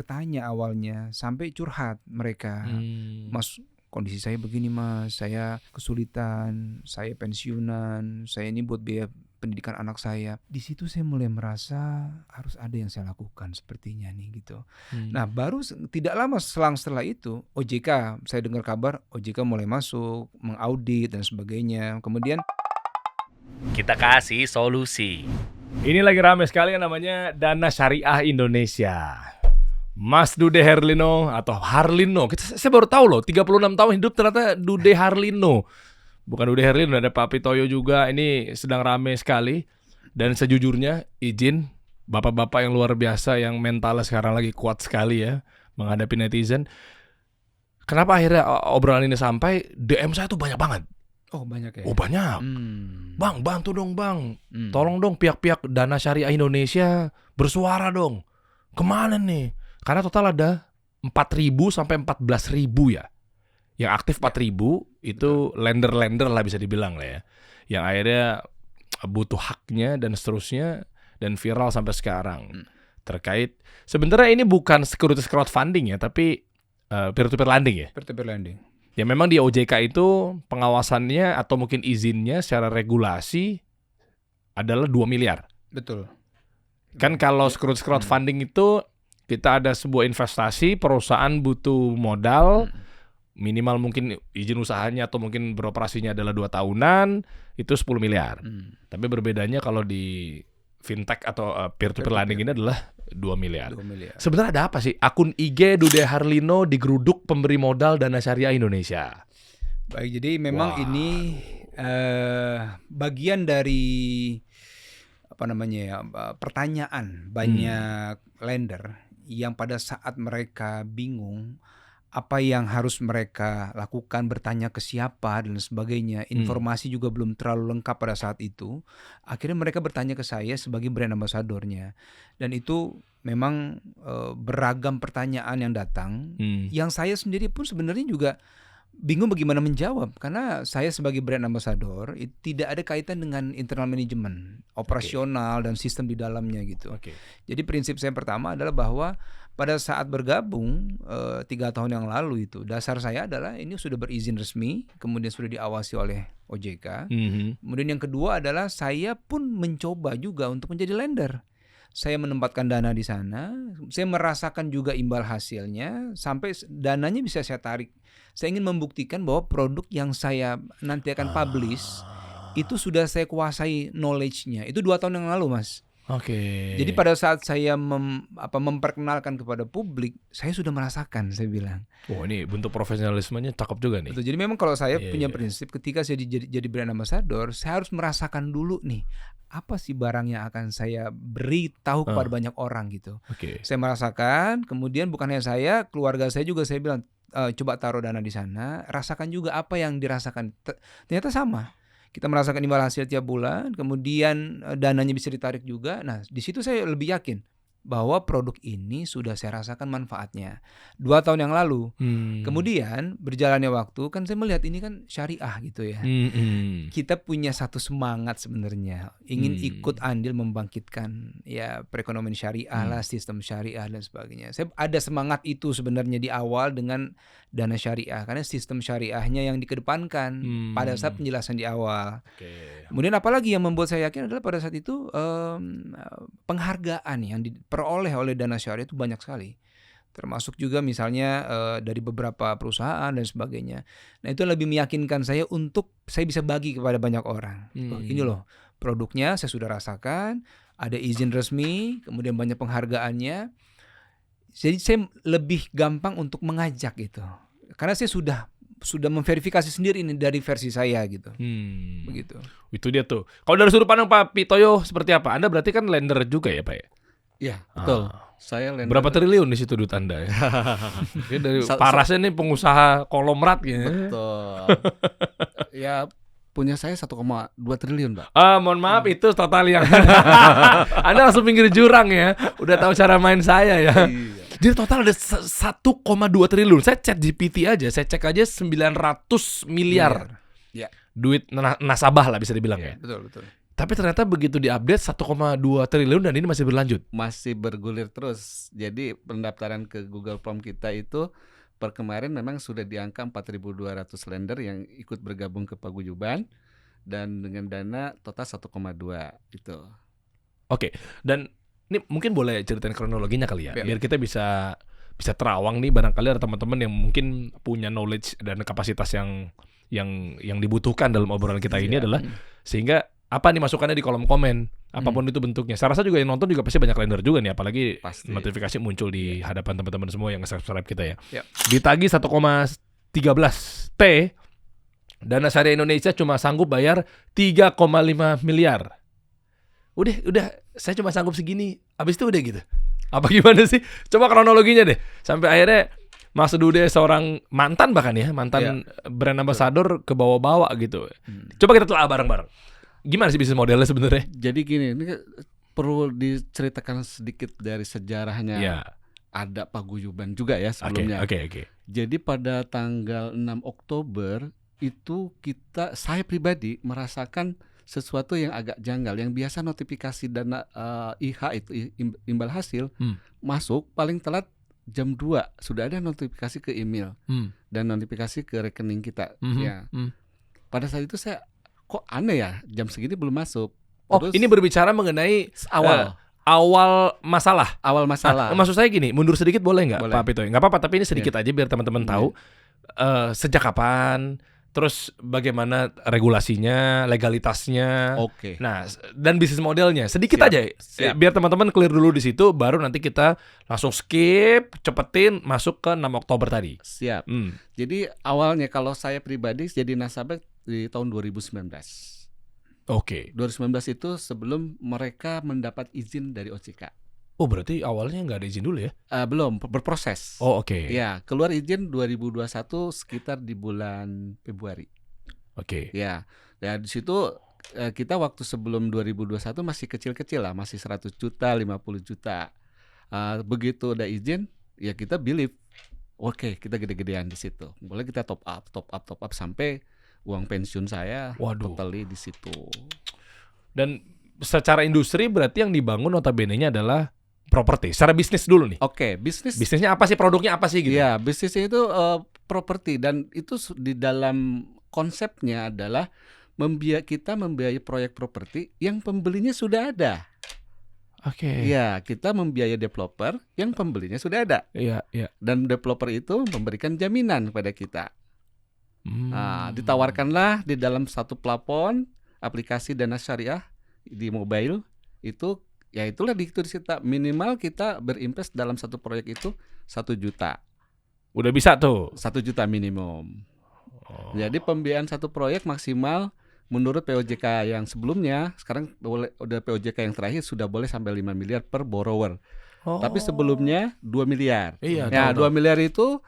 bertanya awalnya, sampai curhat mereka, Hmm. "Mas, kondisi saya begini Mas, saya kesulitan, saya pensiunan, saya ini buat biaya pendidikan anak saya." Di situ saya mulai merasa harus ada yang saya lakukan sepertinya nih gitu. Nah Hmm. baru tidak lama setelah itu OJK, saya dengar kabar OJK mulai masuk, mengaudit dan sebagainya. Kemudian Kita kasih solusi. Ini lagi rame sekali yang namanya Dana Syariah Indonesia. Mas Dude Herlino atau Harlino. Saya baru tahu loh, 36 tahun hidup ternyata Dude Harlino. Bukan Dude Herlino, ada Pak Pitoyo juga. Ini sedang rame sekali. Dan sejujurnya izin bapak-bapak yang luar biasa yang mentalnya sekarang lagi kuat sekali ya menghadapi netizen. Kenapa akhirnya obrolan ini sampai DM saya tuh banyak banget. oh banyak ya. Oh banyak. Bang, bantu dong bang. Tolong dong pihak-pihak Dana Syariah Indonesia bersuara dong. Kemana nih? Karena total ada 4.000 sampai 14.000 ya. Yang aktif 4.000 itu lender-lender lah bisa dibilang lah ya. Yang akhirnya butuh haknya dan seterusnya dan viral sampai sekarang. Terkait sebenarnya ini bukan securities crowdfunding ya, tapi peer-to-peer lending ya. Peer-to-peer lending. Ya memang di OJK itu pengawasannya atau mungkin izinnya secara regulasi adalah 2 miliar. Betul. Kan kalau securities crowdfunding itu kita ada sebuah investasi, perusahaan butuh modal, minimal mungkin izin usahanya atau mungkin beroperasinya adalah 2 tahunan, itu 10 miliar. Tapi berbedanya kalau di fintech atau peer-to-peer lending ini adalah 2 miliar. 2 miliar. Sebenarnya ada apa sih? Akun IG Dude Harlino digeruduk pemberi modal Dana Syariah Indonesia. Baik, jadi memang Wah. ini bagian dari apa namanya ya, pertanyaan banyak lender yang pada saat mereka bingung apa yang harus mereka lakukan, bertanya ke siapa dan sebagainya, informasi juga belum terlalu lengkap pada saat itu. Akhirnya mereka bertanya ke saya sebagai brand ambassador-nya. Dan itu memang beragam pertanyaan yang datang, yang saya sendiri pun sebenarnya juga bingung bagaimana menjawab, karena saya sebagai brand ambassador tidak ada kaitan dengan internal management, operasional dan sistem di dalamnya gitu. Jadi prinsip saya pertama adalah bahwa pada saat bergabung 3 tahun yang lalu itu dasar saya adalah ini sudah berizin resmi, kemudian sudah diawasi oleh OJK. Kemudian yang kedua adalah saya pun mencoba juga untuk menjadi lender. Saya menempatkan dana di sana, saya merasakan juga imbal hasilnya sampai dananya bisa saya tarik. Saya ingin membuktikan bahwa produk yang saya nanti akan publish itu sudah saya kuasai knowledge-nya. Itu 2 tahun yang lalu, Mas. Jadi pada saat saya memperkenalkan kepada publik, saya sudah merasakan, saya bilang. Oh, ini bentuk profesionalismenya cakep juga nih. Betul. Jadi memang kalau saya punya prinsip ketika saya jadi brand ambassador, saya harus merasakan dulu nih apa sih barang yang akan saya beritahu kepada banyak orang gitu. Saya merasakan, kemudian bukan hanya saya, keluarga saya juga saya bilang coba taruh dana di sana, rasakan juga apa yang dirasakan. Ternyata sama. Kita merasakan imbal hasil tiap bulan, kemudian dananya bisa ditarik juga. Nah, di situ saya lebih yakin bahwa produk ini sudah saya rasakan manfaatnya 2 tahun yang lalu. Kemudian berjalannya waktu kan saya melihat ini kan syariah gitu ya. Kita punya satu semangat sebenarnya, ingin ikut andil membangkitkan ya perekonomian syariah lah, sistem syariah dan sebagainya. Saya ada semangat itu sebenarnya di awal dengan Dana Syariah, karena sistem syariahnya yang dikedepankan pada saat penjelasan di awal. Kemudian apalagi yang membuat saya yakin adalah pada saat itu penghargaan yang diperoleh oleh Dana Syariah itu banyak sekali. Termasuk juga misalnya dari beberapa perusahaan dan sebagainya. Nah itu lebih meyakinkan saya untuk saya bisa bagi kepada banyak orang. Ini loh produknya saya sudah rasakan, ada izin resmi, kemudian banyak penghargaannya. Jadi saya lebih gampang untuk mengajak gitu. Karena saya sudah memverifikasi sendiri ini dari versi saya gitu. Begitu. Itu dia tuh. Kalau dari sudut pandang Pak Pitoyo seperti apa? Anda berarti kan lender juga ya Pak ya? Iya, betul. Saya lender. Berapa triliun di situ duit Anda ya? Dari parasnya nih pengusaha konglomerat gitu. Betul. Ya punya saya 1,2 triliun, Pak. Mohon maaf itu total yang Anda langsung pinggir jurang ya. Udah tahu cara main saya ya. Jadi total ada 1,2 triliun. Saya chat GPT aja, saya cek aja 900 miliar. Ya. Duit nasabah lah bisa dibilang ya. Betul. Tapi ternyata begitu diupdate 1,2 triliun dan ini masih berlanjut. Masih bergulir terus. Jadi pendaftaran ke Google Form kita itu per kemarin memang sudah di angka 4.200 lender yang ikut bergabung ke paguyuban dan dengan dana total 1,2 itu. Oke. Dan ini mungkin boleh ceritain kronologinya kali ya, biar kita bisa terawang nih, barangkali ada teman-teman yang mungkin punya knowledge dan kapasitas yang dibutuhkan dalam obrolan kita ini adalah sehingga apa nih masukannya di kolom komen apapun itu bentuknya. Saya rasa juga yang nonton juga pasti banyak lender juga nih, apalagi notifikasi muncul di hadapan teman-teman semua yang subscribe kita ya. Ditagih 1,13 T, Dana Syariah Indonesia cuma sanggup bayar 3,5 miliar. Udah saya cuma sanggup segini, habis itu udah gitu. Apa gimana sih? Coba kronologinya deh. Sampai akhirnya Mas Dude seorang mantan brand ambassador ke bawah-bawah gitu. Coba kita telah bareng-bareng. Gimana sih bisnis modelnya sebenarnya? Jadi gini, ini perlu diceritakan sedikit dari sejarahnya. Ada paguyuban juga ya sebelumnya. Oke. Jadi pada tanggal 6 Oktober itu saya pribadi merasakan sesuatu yang agak janggal. Yang biasa notifikasi dana IH itu imbal hasil masuk paling telat jam 2 sudah ada notifikasi ke email dan notifikasi ke rekening kita. Pada saat itu saya kok aneh ya, jam segini belum masuk. Terus, ini berbicara mengenai awal masalah. Maksud saya gini, mundur sedikit boleh nggak Pak Pito? Nggak apa-apa, tapi ini sedikit aja biar teman-teman tahu sejak kapan. Terus bagaimana regulasinya, legalitasnya, nah dan bisnis modelnya sedikit aja, biar teman-teman clear dulu di situ, baru nanti kita langsung skip, cepetin masuk ke 6 Oktober tadi. Siap. Jadi awalnya kalau saya pribadi jadi nasabah di tahun 2019. 2019 itu sebelum mereka mendapat izin dari OJK. Oh berarti awalnya nggak ada izin dulu ya? Belum, berproses. Ya, keluar izin 2021 sekitar di bulan Februari. Ya, dan di situ kita waktu sebelum 2021 masih kecil-kecil lah, masih 100 juta, 50 juta. Begitu udah izin, ya kita believe, kita gede-gedean di situ. Boleh kita top up sampai uang pensiun saya totally di situ. Dan secara industri berarti yang dibangun notabene-nya adalah properti, secara bisnis dulu nih. Bisnisnya apa sih, produknya apa sih gitu? Ya, bisnisnya itu properti, dan itu di dalam konsepnya adalah kita membiayai proyek properti yang pembelinya sudah ada. Ya, kita membiayai developer yang pembelinya sudah ada. Dan developer itu memberikan jaminan kepada kita. Ditawarkanlah di dalam satu plafon aplikasi Dana Syariah di mobile itu. Ya itulah cerita, minimal kita berinvest dalam satu proyek itu 1 juta. Udah bisa tuh 1 juta minimum. Jadi pembiayaan satu proyek maksimal menurut POJK yang sebelumnya, sekarang udah POJK yang terakhir sudah boleh sampai 5 miliar per borrower. Tapi sebelumnya 2 miliar. Ya 2 miliar itu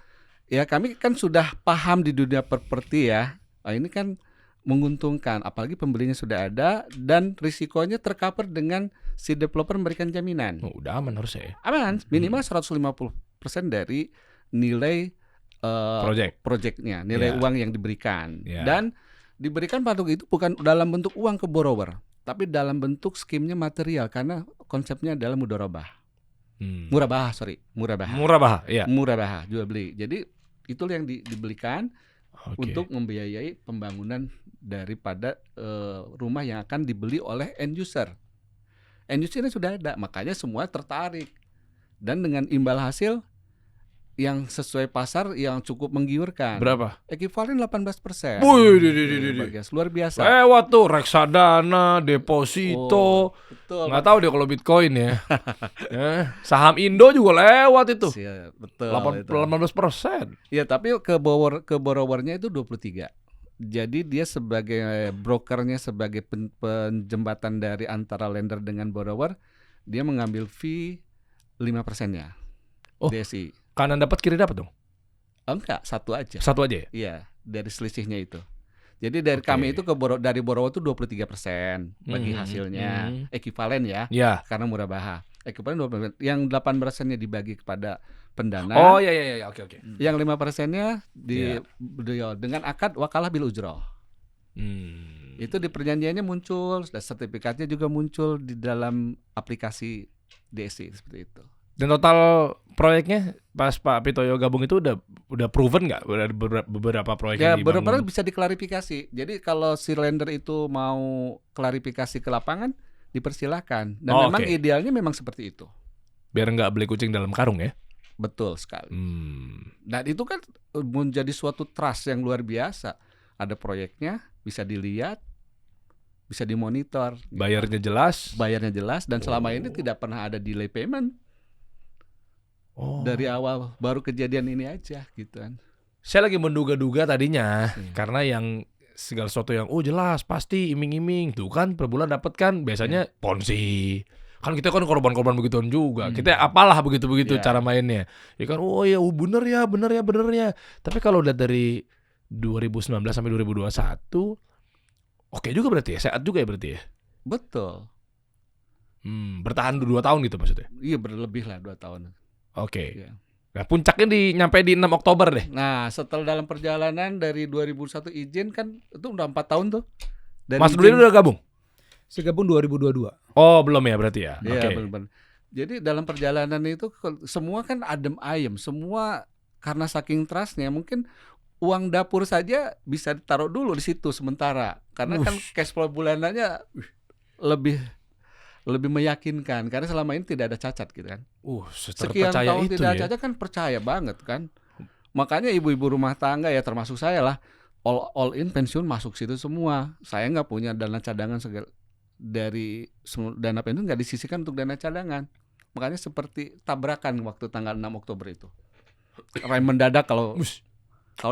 ya kami kan sudah paham di dunia properti ya. Ini kan menguntungkan, apalagi pembelinya sudah ada dan risikonya tercover dengan si developer memberikan jaminan. Udah aman harusnya ya? Aman, minimal 150% dari nilai projectnya, nilai uang yang diberikan. Dan diberikan pada itu bukan dalam bentuk uang ke borrower, tapi dalam bentuk skimnya material, karena konsepnya adalah mudharabah. Murabahah, jual beli. Jadi itulah yang dibelikan untuk membiayai pembangunan daripada rumah yang akan dibeli oleh end user. End usernya sudah ada, makanya semua tertarik. Dan dengan imbal hasil yang sesuai pasar yang cukup menggiurkan. Berapa? Ekuivalen 18%. Luar biasa. Lewat tuh reksadana, deposito. Betul. Nggak tahu deh kalau Bitcoin ya. Saham Indo juga lewat itu. Betul. 18%. Ya, tapi ke borrowernya itu 23. Jadi dia sebagai brokernya, sebagai penjembatan dari antara lender dengan borrower, dia mengambil fee 5%-nya. DSI. Kanan dapat kiri dapat dong? Enggak, satu aja. Satu aja ya? Iya, dari selisihnya itu. Jadi dari kami itu dari borrower itu 23% bagi hasilnya. Ekuivalen ya. Karena murabahah. Ekuivalen 20%. Yang 8%-nya dibagi kepada pendana. Oke. Yang 5%-nya dengan akad wakalah bil ujroh. Itu di perjanjiannya muncul, dan sertifikatnya juga muncul di dalam aplikasi DSI seperti itu. Dan total proyeknya pas Pak Pitoyo gabung itu udah proven nggak? Udah beberapa proyek Ya, yang dibangun? benar-benar bisa diklarifikasi. Jadi kalau si lender itu mau klarifikasi ke lapangan, dipersilakan. Dan memang idealnya memang seperti itu. Biar nggak beli kucing dalam karung ya? Betul sekali. Dan itu kan menjadi suatu trust yang luar biasa. Ada proyeknya, bisa dilihat, bisa dimonitor. Bayarnya jelas. Dan selama ini tidak pernah ada delay payment. Dari awal baru kejadian ini aja gitu kan. Saya lagi menduga-duga tadinya karena yang segala sesuatu yang jelas pasti iming-iming tuh kan per bulan dapat kan biasanya ponzi. Kan kita kan korban-korban begituan juga. Kita apalah begitu-begitu cara mainnya. Ya kan bener ya. Tapi kalau udah dari 2019 sampai 2021 oke juga berarti ya. Sehat juga ya berarti ya. Betul. Bertahan 2 tahun gitu maksudnya. Iya, berlebih lah 2 tahun. Oke. Ya. Nah, puncaknya nyampe di 6 Oktober deh. Nah, setelah dalam perjalanan dari 2001 izin kan itu udah 4 tahun tuh. Mas Dudi udah gabung? Saya gabung 2022. Oh, belum ya berarti ya? Iya, benar. Jadi dalam perjalanan itu semua kan adem ayem. Semua karena saking trustnya mungkin uang dapur saja bisa ditaruh dulu di situ sementara. Karena kan cash flow bulanannya lebih meyakinkan karena selama ini tidak ada cacat gitu kan. Sekian tahun itu tidak ya? cacat kan percaya banget kan. Makanya ibu-ibu rumah tangga ya termasuk saya lah all in pensiun masuk situ semua. Saya nggak punya dana cadangan dari dana pensiun nggak disisihkan untuk dana cadangan. Makanya seperti tabrakan waktu tanggal 6 Oktober itu. Rem mendadak kalau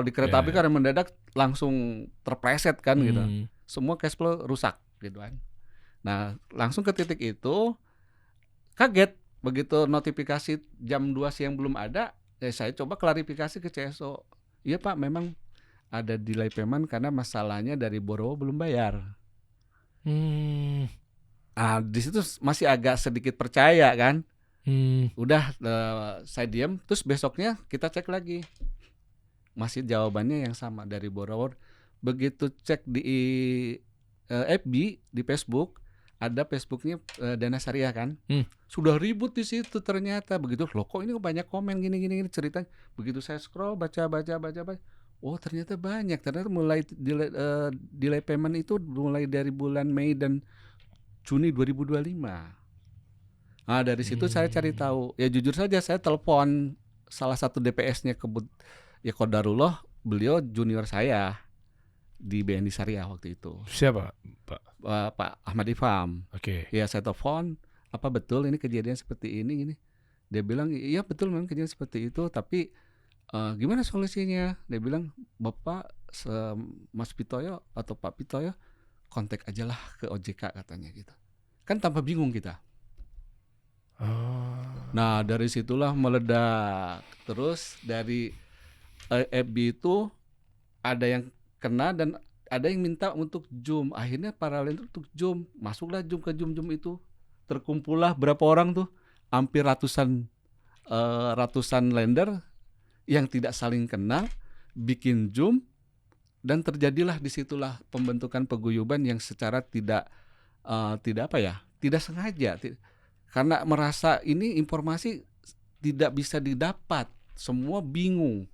di kereta api kan rem mendadak langsung terpleset kan gitu. Semua cash flow rusak gitu kan. Nah, langsung ke titik itu kaget begitu notifikasi jam 2 siang belum ada, saya coba klarifikasi ke CSO. Iya Pak, memang ada delay payment karena masalahnya dari borrower belum bayar. Di situ masih agak sedikit percaya kan. Udah saya diam, terus besoknya kita cek lagi. Masih jawabannya yang sama dari borrower. Begitu cek di FB, di Facebook, ada Facebooknya Dana Syariah kan, sudah ribut di situ ternyata begitu. Loh kok ini banyak komen gini ceritanya. Begitu saya scroll baca, oh ternyata banyak. Ternyata mulai delay payment itu mulai dari bulan Mei dan Juni 2025. Nah dari situ saya cari tahu. Ya jujur saja saya telepon salah satu DPS-nya ya Qadarullah, beliau junior saya di BNI Syariah waktu itu. Siapa, Pak? Pak Ahmad Ifam. Oke. Ya saya telepon, apa betul ini kejadian seperti ini? Dia bilang, iya betul memang kejadian seperti itu, tapi gimana solusinya? Dia bilang, Bapak Mas Pitoyo atau Pak Pitoyo kontak aja lah ke OJK katanya gitu. Kan tanpa bingung kita. Nah dari situlah meledak. Terus dari FB itu ada yang kena dan ada yang minta untuk Zoom. Akhirnya para lender untuk Zoom. Masuklah Zoom ke Zoom itu. Terkumpullah berapa orang tuh? Hampir ratusan lender yang tidak saling kenal, bikin Zoom, dan terjadilah disitulah pembentukan paguyuban yang secara tidak sengaja. Karena merasa ini informasi tidak bisa didapat. Semua bingung.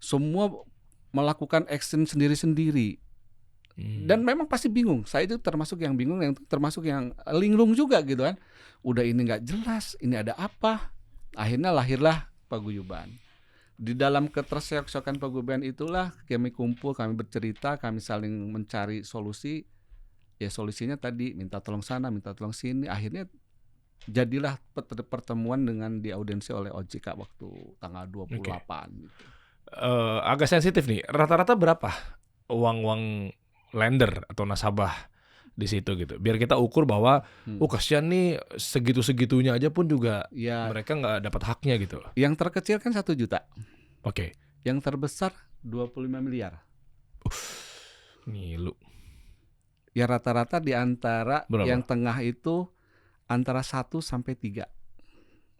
Semua melakukan action sendiri-sendiri. Dan memang pasti bingung. Saya itu termasuk yang bingung, termasuk yang linglung juga gitu kan. Udah ini nggak jelas, ini ada apa? Akhirnya lahirlah paguyuban. Di dalam keterseok-seokan paguyuban itulah kami kumpul, kami bercerita, kami saling mencari solusi. Ya solusinya tadi minta tolong sana, minta tolong sini. Akhirnya jadilah pertemuan dengan diaudiensi oleh OJK waktu tanggal 28 gitu. Agak sensitif nih. Rata-rata berapa uang lender atau nasabah di situ gitu? Biar kita ukur bahwa kasihan nih segitu-segitunya aja pun juga ya, mereka nggak dapat haknya gitu. Yang terkecil kan 1 juta. Oke. Yang terbesar 25 miliar. Ngilu. Ya rata-rata di antara berapa? Yang tengah itu antara 1 sampai 3.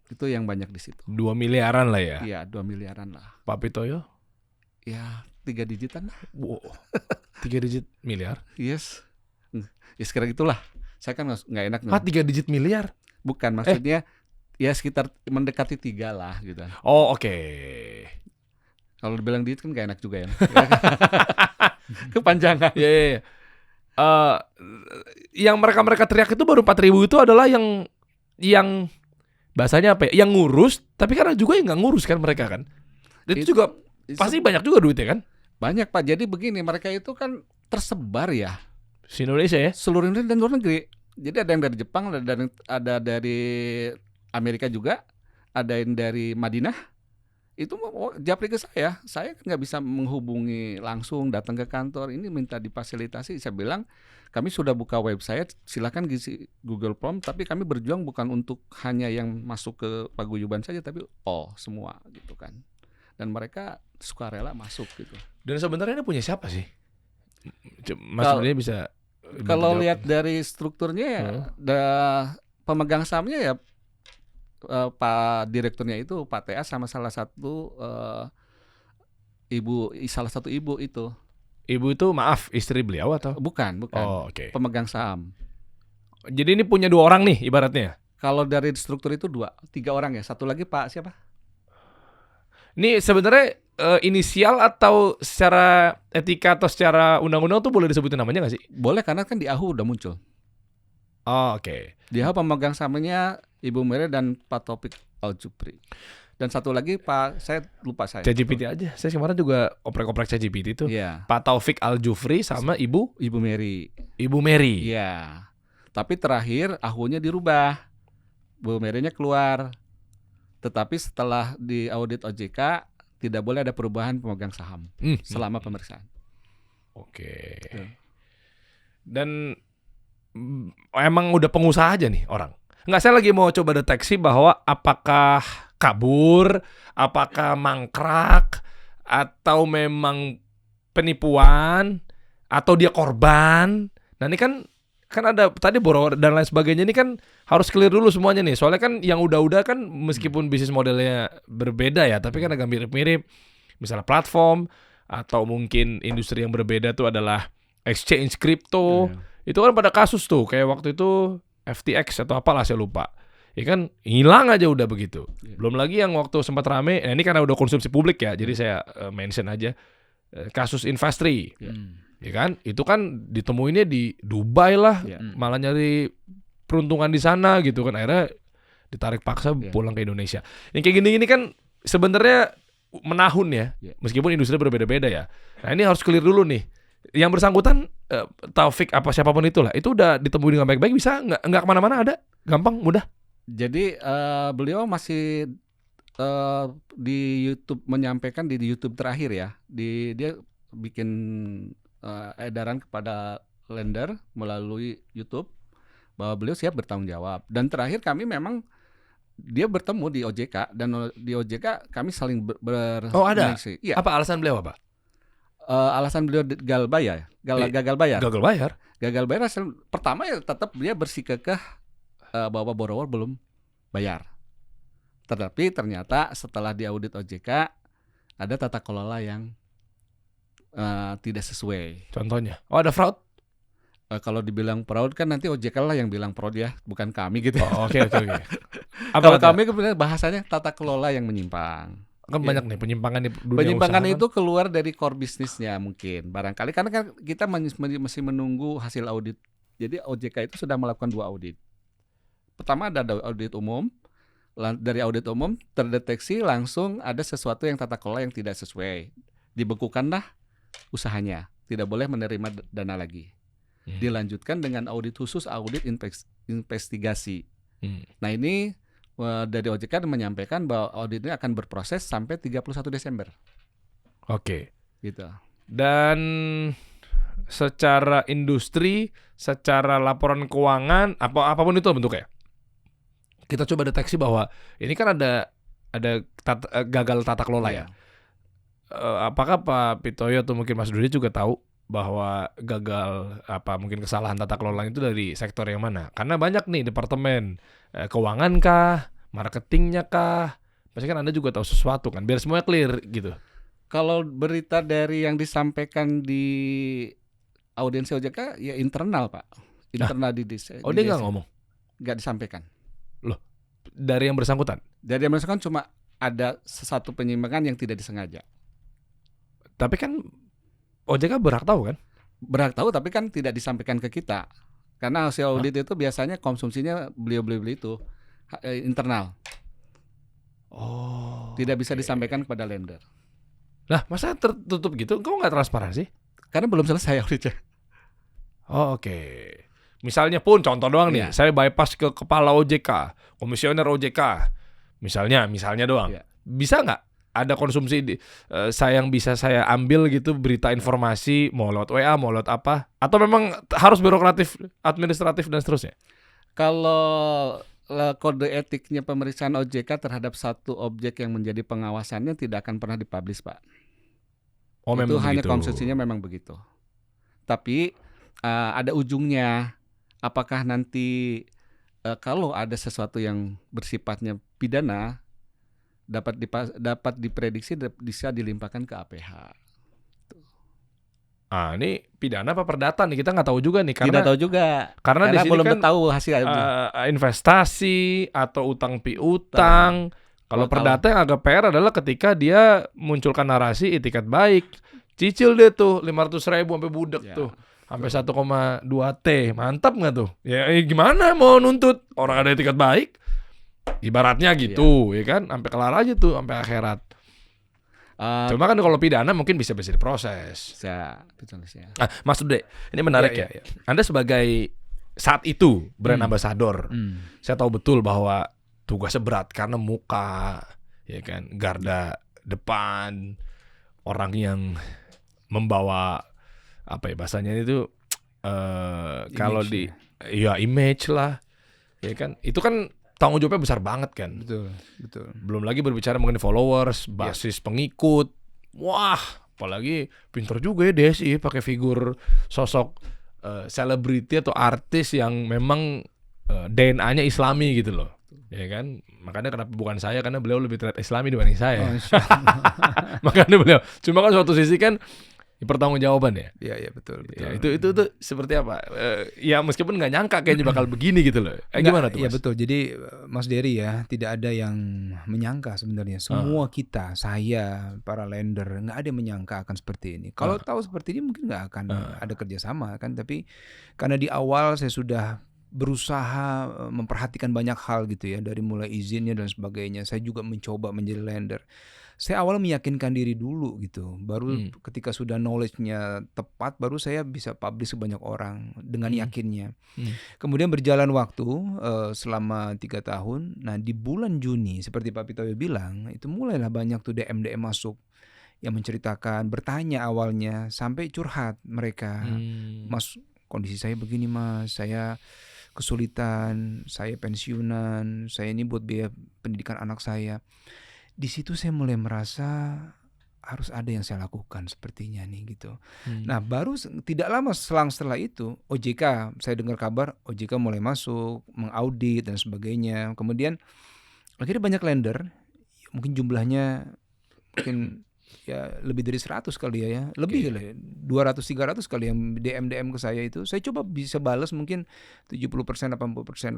Itu yang banyak di situ. 2 miliaran lah ya? Iya, 2 miliaran lah. Pak Pitoyo? Ya, 3 digitan lah. Wow. 3 digit miliar? Yes. Ya sekarang itulah. Saya kan nggak enak. 3 digit miliar? Bukan, maksudnya ya sekitar mendekati 3 lah gitu. Oh oke. Kalau dibilang digit kan nggak enak juga ya. Kepanjangan. Iya. Yang mereka teriak itu baru 4.000 itu adalah yang bahasanya apa ya? Yang ngurus, tapi kan juga yang nggak ngurus kan mereka kan. Itu juga pasti banyak juga duitnya kan? Banyak Pak. Jadi begini, mereka itu kan tersebar ya. Indonesia ya? Seluruh Indonesia dan luar negeri. Jadi ada yang dari Jepang, ada dari Amerika juga, ada yang dari Madinah. Itu japri ke saya nggak bisa menghubungi langsung, datang ke kantor, ini minta difasilitasi. Saya bilang kami sudah buka website, silakan isi Google Form, tapi kami berjuang bukan untuk hanya yang masuk ke paguyuban saja, tapi semua gitu kan. Dan mereka sukarela masuk gitu. Dan sebenarnya ini punya siapa sih? Mas sebenarnya bisa. Kalau lihat dari strukturnya ya, pemegang sahamnya ya Pak direkturnya itu Pak TA sama salah satu ibu itu. Ibu itu maaf istri beliau atau? Bukan. Oh, oke. Pemegang saham. Jadi ini punya 2 orang nih ibaratnya. Kalau dari struktur itu 3 orang ya. Satu lagi Pak siapa? Ini sebenarnya inisial atau secara etika atau secara undang-undang tuh boleh disebutin namanya nggak sih? Boleh, karena kan di AHU udah muncul. Oh, oke. Di AHU pemegang sahamnya Ibu Mere dan Pak Taufik Al-Jufri. Dan satu lagi saya lupa saya. ChatGPT aja. Saya kemarin juga oprek-oprek ChatGPT itu. Iya. Pak Taufik Al-Jufri sama Ibu Mary. Ibu Mary. Iya. Tapi terakhir AHU-nya dirubah. Bu Mary-nya keluar. Tetapi setelah di audit OJK tidak boleh ada perubahan pemegang saham selama pemeriksaan. Oke. Dan emang udah pengusaha aja nih orang. Nggak, saya lagi mau coba deteksi bahwa apakah kabur, apakah mangkrak, atau memang penipuan, atau dia korban. Nah ini kan ada tadi borrower dan lain sebagainya, ini kan harus clear dulu semuanya nih. Soalnya kan yang udah kan meskipun bisnis modelnya berbeda ya, tapi kan agak mirip-mirip. Misalnya platform atau mungkin industri yang berbeda tuh adalah exchange crypto. Itu kan pada kasus tuh kayak waktu itu FTX atau apalah saya lupa. Ya kan hilang aja udah begitu. Belum lagi yang waktu sempat rame, ini karena udah konsumsi publik ya, jadi saya mention aja kasus Investri. Ya kan, itu kan ditemuinnya di Dubai lah, malah nyari peruntungan di sana gitu kan, akhirnya ditarik paksa pulang ke Indonesia. Yang kayak gini-gini kan sebenarnya menahun ya, meskipun industri berbeda-beda ya. Nah ini harus clear dulu nih. Yang bersangkutan Taufik apa siapapun itulah, itu udah ditemui dengan baik-baik, bisa nggak kemana-mana, ada gampang mudah. Jadi beliau masih di YouTube menyampaikan di YouTube terakhir ya, dia bikin edaran kepada lender melalui YouTube bahwa beliau siap bertanggung jawab. Dan terakhir kami memang dia bertemu di OJK, dan di OJK kami saling Oh ada? Ya. Apa alasan beliau apa? Alasan beliau gagal bayar. Gagal bayar. Pertama ya tetap dia bersikukuh bahwa borrower belum bayar. Tetapi ternyata setelah diaudit OJK ada tata kelola yang tidak sesuai. Contohnya? Oh ada fraud? Kalau dibilang fraud kan nanti OJK lah yang bilang fraud ya, bukan kami gitu. Oh, oke. Kalau kami kemudian bahasanya tata kelola yang menyimpang. Kan banyak nih penyimpangan di dunia penyimpangan usaha, itu kan keluar dari core bisnisnya mungkin barangkali, karena kan kita masih menunggu hasil audit. Jadi OJK itu sudah melakukan 2 audit. Pertama ada audit umum. Dari audit umum terdeteksi langsung ada sesuatu yang tata kelola yang tidak sesuai. Dibekukanlah usahanya, tidak boleh menerima dana lagi. Dilanjutkan dengan audit khusus, audit investigasi. Nah ini dari OJK menyampaikan bahwa audit ini akan berproses sampai 31 Desember. Oke. Gitu. Dan secara industri, secara laporan keuangan, apapun itu bentuknya, kita coba deteksi bahwa ini kan ada gagal tata kelola ya. Apakah Pak Pitoyo atau mungkin Mas Dudi juga tahu bahwa gagal mungkin kesalahan tata kelola itu dari sektor yang mana? Karena banyak nih departemen keuangan kah, marketingnya kah? Pasti kan Anda juga tahu sesuatu kan, biar semuanya clear gitu. Kalau berita dari yang disampaikan di audiensi OJK ya internal Pak. internal di Oh, dia nggak ngomong? Nggak disampaikan. Loh, dari yang bersangkutan? Dari yang bersangkutan cuma ada sesuatu penyimpangan yang tidak disengaja. Tapi kan OJK berhak tahu kan? Berhak tahu tapi kan tidak disampaikan ke kita. Karena hasil audit itu biasanya konsumsinya beliau-beli itu internal. Oh. Tidak bisa disampaikan kepada lender. Lah, masa tertutup gitu? Kok nggak transparansi? Karena belum selesai auditnya. Oh, oke. Misalnya pun contoh doang nih, saya bypass ke kepala OJK, komisioner OJK. Misalnya doang. Bisa nggak ada konsumsi yang bisa saya ambil gitu, berita informasi mau lewat WA, mau lewat apa? Atau memang harus birokratif, administratif dan seterusnya? Kalau kode etiknya pemeriksaan OJK terhadap satu objek yang menjadi pengawasannya tidak akan pernah dipublish, Pak. Oh, itu hanya begitu. konsumsinya memang begitu. Tapi ada ujungnya. Apakah nanti kalau ada sesuatu yang bersifatnya pidana dapat diprediksi bisa dilimpahkan ke APH. Ini pidana apa perdata nih, kita nggak tahu juga nih, karena tidak tahu juga. Karena di sini belum kan tahu hasil investasi atau utang piutang. Kalau perdata yang agak PR adalah ketika dia munculkan narasi itikat baik, cicil deh tuh 500.000 sampai budek tuh, sampai 1,2 T, mantap nggak tuh? Ya gimana mau nuntut orang ada itikat baik? Ibaratnya gitu, ya kan? Sampai kelar aja tuh, sampai akhirat. Cuma kan kalau pidana mungkin bisa diproses. Betul. Mas Dude, ini menarik ya. Anda sebagai saat itu brand ambassador, saya tahu betul bahwa tugasnya berat karena muka, ya kan, garda depan, orang yang membawa apa ya bahasanya itu kalau di image lah, ya kan, itu kan tanggung jawabnya besar banget kan. Betul. Belum lagi berbicara mengenai followers, basis pengikut. Wah, apalagi pinter juga ya DSI pakai figur sosok selebriti atau artis yang memang DNA-nya Islami gitu loh. Ya kan? Makanya kenapa bukan saya, karena beliau lebih terlihat Islami dibanding saya. Makanya beliau. Cuma kan suatu sisi kan pertanggungjawaban ya. Iya betul. Ya, itu seperti apa? Ya meskipun nggak nyangka kayaknya bakal begini gitu loh. Gimana tuh, Mas? Iya betul. Jadi Mas Dery ya, tidak ada yang menyangka sebenarnya. Semua kita, saya, para lender, nggak ada yang menyangka akan seperti ini. Kalau tahu seperti ini mungkin nggak akan ada kerjasama kan. Tapi karena di awal saya sudah berusaha memperhatikan banyak hal gitu ya, dari mulai izinnya dan sebagainya. Saya juga mencoba menjadi lender. Saya awalnya meyakinkan diri dulu gitu, baru ketika sudah knowledge-nya tepat, baru saya bisa publish sebanyak orang dengan yakinnya. Kemudian berjalan waktu selama 3 tahun. Nah di bulan Juni seperti Pak Pitoyo bilang, itu mulailah banyak tuh DM masuk yang menceritakan, bertanya awalnya sampai curhat mereka. Mas, kondisi saya begini Mas, saya kesulitan, saya pensiunan, saya ini buat biaya pendidikan anak saya. Di situ saya mulai merasa harus ada yang saya lakukan sepertinya nih gitu. Nah baru tidak lama setelah itu OJK, saya dengar kabar OJK mulai masuk, mengaudit dan sebagainya. Kemudian akhirnya banyak lender, mungkin jumlahnya mungkin ya lebih dari 100 kali ya, lebih kali 200-300 kali yang DM ke saya itu. Saya coba bisa balas mungkin 70%-80%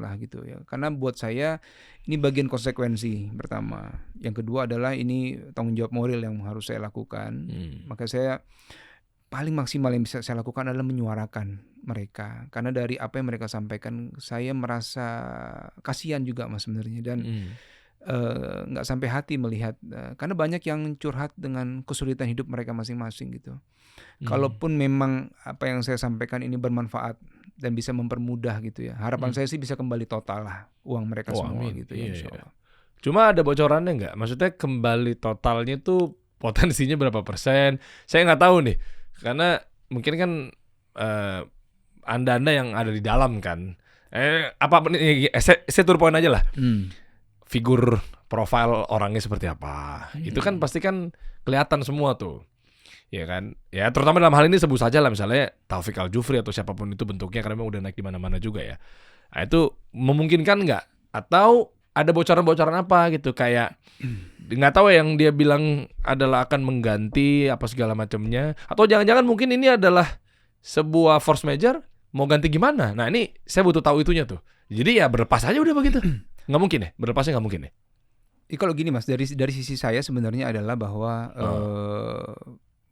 lah gitu ya. Karena buat saya ini bagian konsekuensi pertama. Yang kedua adalah ini tanggung jawab moral yang harus saya lakukan. Maka saya paling maksimal yang bisa saya lakukan adalah menyuarakan mereka. Karena dari apa yang mereka sampaikan saya merasa kasihan juga Mas sebenarnya, dan nggak sampai hati melihat karena banyak yang curhat dengan kesulitan hidup mereka masing-masing gitu. Kalaupun memang apa yang saya sampaikan ini bermanfaat dan bisa mempermudah gitu ya, harapan saya sih bisa kembali total lah uang mereka semua gitu ya, insya Allah. Cuma ada bocorannya nggak? Maksudnya kembali totalnya tuh potensinya berapa persen? Saya nggak tahu nih, karena mungkin kan anda yang ada di dalam kan. Saya turun poin aja lah. Figur profil orangnya seperti apa, itu kan pasti kan kelihatan semua tuh, ya kan, ya terutama dalam hal ini sebut saja lah misalnya Taufik Al-Jufri atau siapapun itu bentuknya, karena memang udah naik di mana-mana juga ya. Nah, itu memungkinkan nggak? Atau ada bocoran-bocoran apa gitu, kayak nggak tahu yang dia bilang adalah akan mengganti apa segala macamnya, atau jangan-jangan mungkin ini adalah sebuah force major Mau ganti gimana? Nah ini saya butuh tahu itunya tuh. Jadi ya berlepas aja udah begitu. Nggak mungkin ya? Berlepasnya nggak mungkin ya? Kalau gini Mas, dari sisi saya sebenarnya adalah bahwa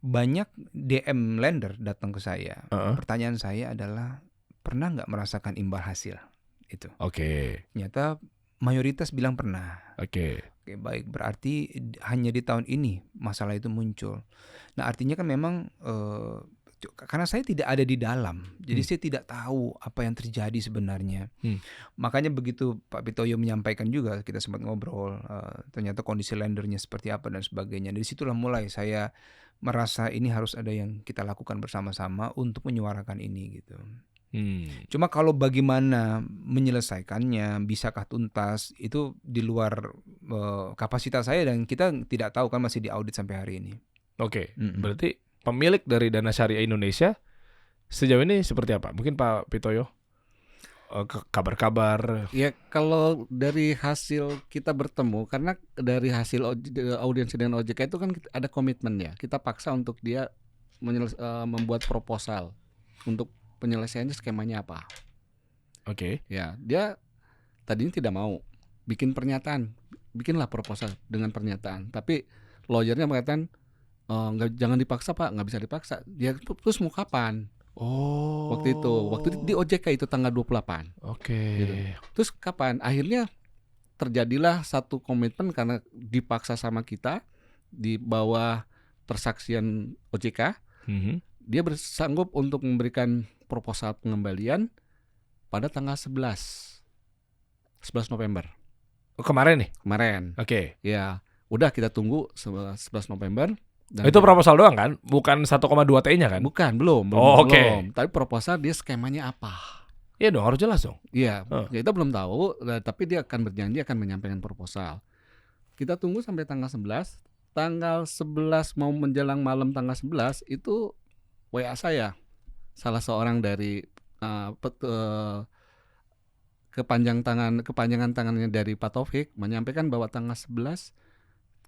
banyak DM lender datang ke saya. Pertanyaan saya adalah, pernah nggak merasakan imbal hasil itu? Oke. Ternyata mayoritas bilang pernah. Oke, baik, berarti hanya di tahun ini masalah itu muncul. Nah artinya kan memang karena saya tidak ada di dalam, jadi saya tidak tahu apa yang terjadi sebenarnya. Makanya begitu Pak Pitoyo menyampaikan juga, kita sempat ngobrol, ternyata kondisi lendernya seperti apa dan sebagainya. Dari situlah mulai saya merasa ini harus ada yang kita lakukan bersama-sama untuk menyuarakan ini gitu. Cuma kalau bagaimana menyelesaikannya, bisakah tuntas, itu di luar kapasitas saya dan kita tidak tahu kan, masih diaudit sampai hari ini. Oke. Berarti pemilik dari Dana Syariah Indonesia sejauh ini seperti apa? Mungkin Pak Pitoyo, kabar-kabar. Ya kalau dari hasil kita bertemu, karena dari hasil audiensi dengan OJK itu kan ada komitmen ya. Kita paksa untuk dia membuat proposal untuk penyelesaiannya skemanya apa. Oke. Ya, dia tadinya tidak mau bikin pernyataan, bikinlah proposal dengan pernyataan. Tapi lawyernya mengatakan jangan dipaksa Pak, nggak bisa dipaksa. Dia terus mau kapan? Waktu itu di OJK itu tanggal 28. Oke. Gitu. Terus kapan? Akhirnya terjadilah satu komitmen karena dipaksa sama kita di bawah persaksian OJK. Dia bersanggup untuk memberikan proposal pengembalian pada tanggal 11 November. Kemarin nih? Kemarin. Oke. Ya, udah kita tunggu 11 November. Dan itu proposal doang kan? Bukan 1,2 T-nya kan? Bukan, belum. Oke. Tapi proposal dia skemanya apa? Iya dong, harus jelas dong. Iya, kita belum tahu, tapi dia akan berjanji akan menyampaikan proposal. Kita tunggu sampai tanggal 11. Tanggal 11 mau menjelang malam tanggal 11 itu WA saya. Salah seorang dari kepanjangan tangannya dari Pak Taufik menyampaikan bahwa tanggal 11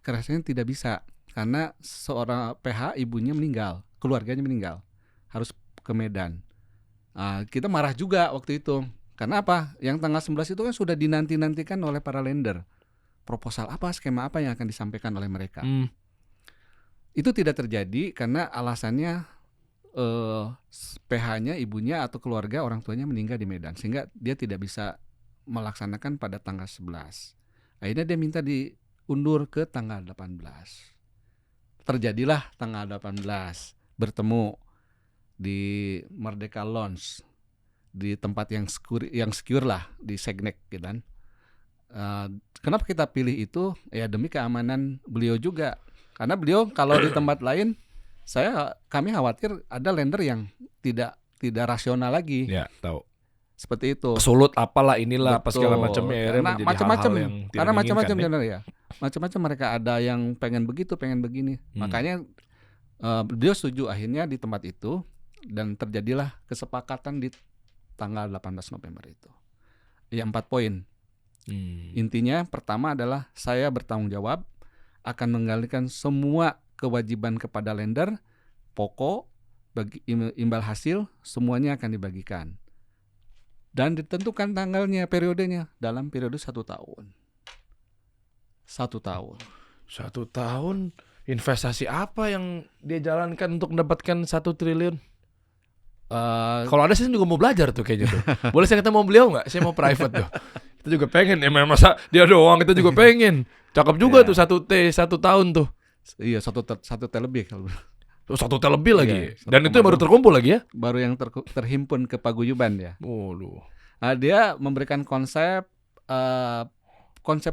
kerasnya tidak bisa karena seorang PH ibunya meninggal, keluarganya meninggal, harus ke Medan. Kita marah juga waktu itu. Karena apa? Yang tanggal 11 itu kan sudah dinanti-nantikan oleh para lender. Proposal apa, skema apa yang akan disampaikan oleh mereka. Itu tidak terjadi karena alasannya PH-nya, ibunya atau keluarga orang tuanya meninggal di Medan, sehingga dia tidak bisa melaksanakan pada tanggal 11. Akhirnya dia minta diundur ke tanggal 18. Terjadilah tanggal 18 bertemu di Merdeka Lounge, di tempat yang secure lah, di Segnek gitu kan. Kenapa kita pilih itu? Ya demi keamanan beliau juga. Karena beliau kalau di tempat lain kami khawatir ada lender yang tidak rasional lagi. Ya, tahu. Seperti itu. Sulut apalah inilah apa Betul. segala macamnya Karena macam-macam karena macam-macam ya. ya. Macam-macam mereka ada yang pengen begitu, pengen begini. Makanya beliau setuju akhirnya di tempat itu dan terjadilah kesepakatan di tanggal 18 November itu. Ya 4 poin. Intinya pertama adalah saya bertanggung jawab akan menggalikan semua kewajiban kepada lender, pokok, imbal hasil, semuanya akan dibagikan. Dan ditentukan tanggalnya, periodenya, dalam periode 1 tahun. 1 tahun. 1 tahun, investasi apa yang dia jalankan untuk mendapatkan 1 triliun? Kalau ada saya juga mau belajar tuh kayaknya tuh. Boleh saya ketemu beliau nggak? Saya mau private tuh. Kita juga pengen, masa dia doang, kita juga pengen. Cakep juga tuh 1 tahun tuh. Iya, 1 T lebih kalau 1 T lebih lagi. Dan itu yang baru terkumpul lagi ya? Baru yang terhimpun ke paguyuban ya. Dia memberikan konsep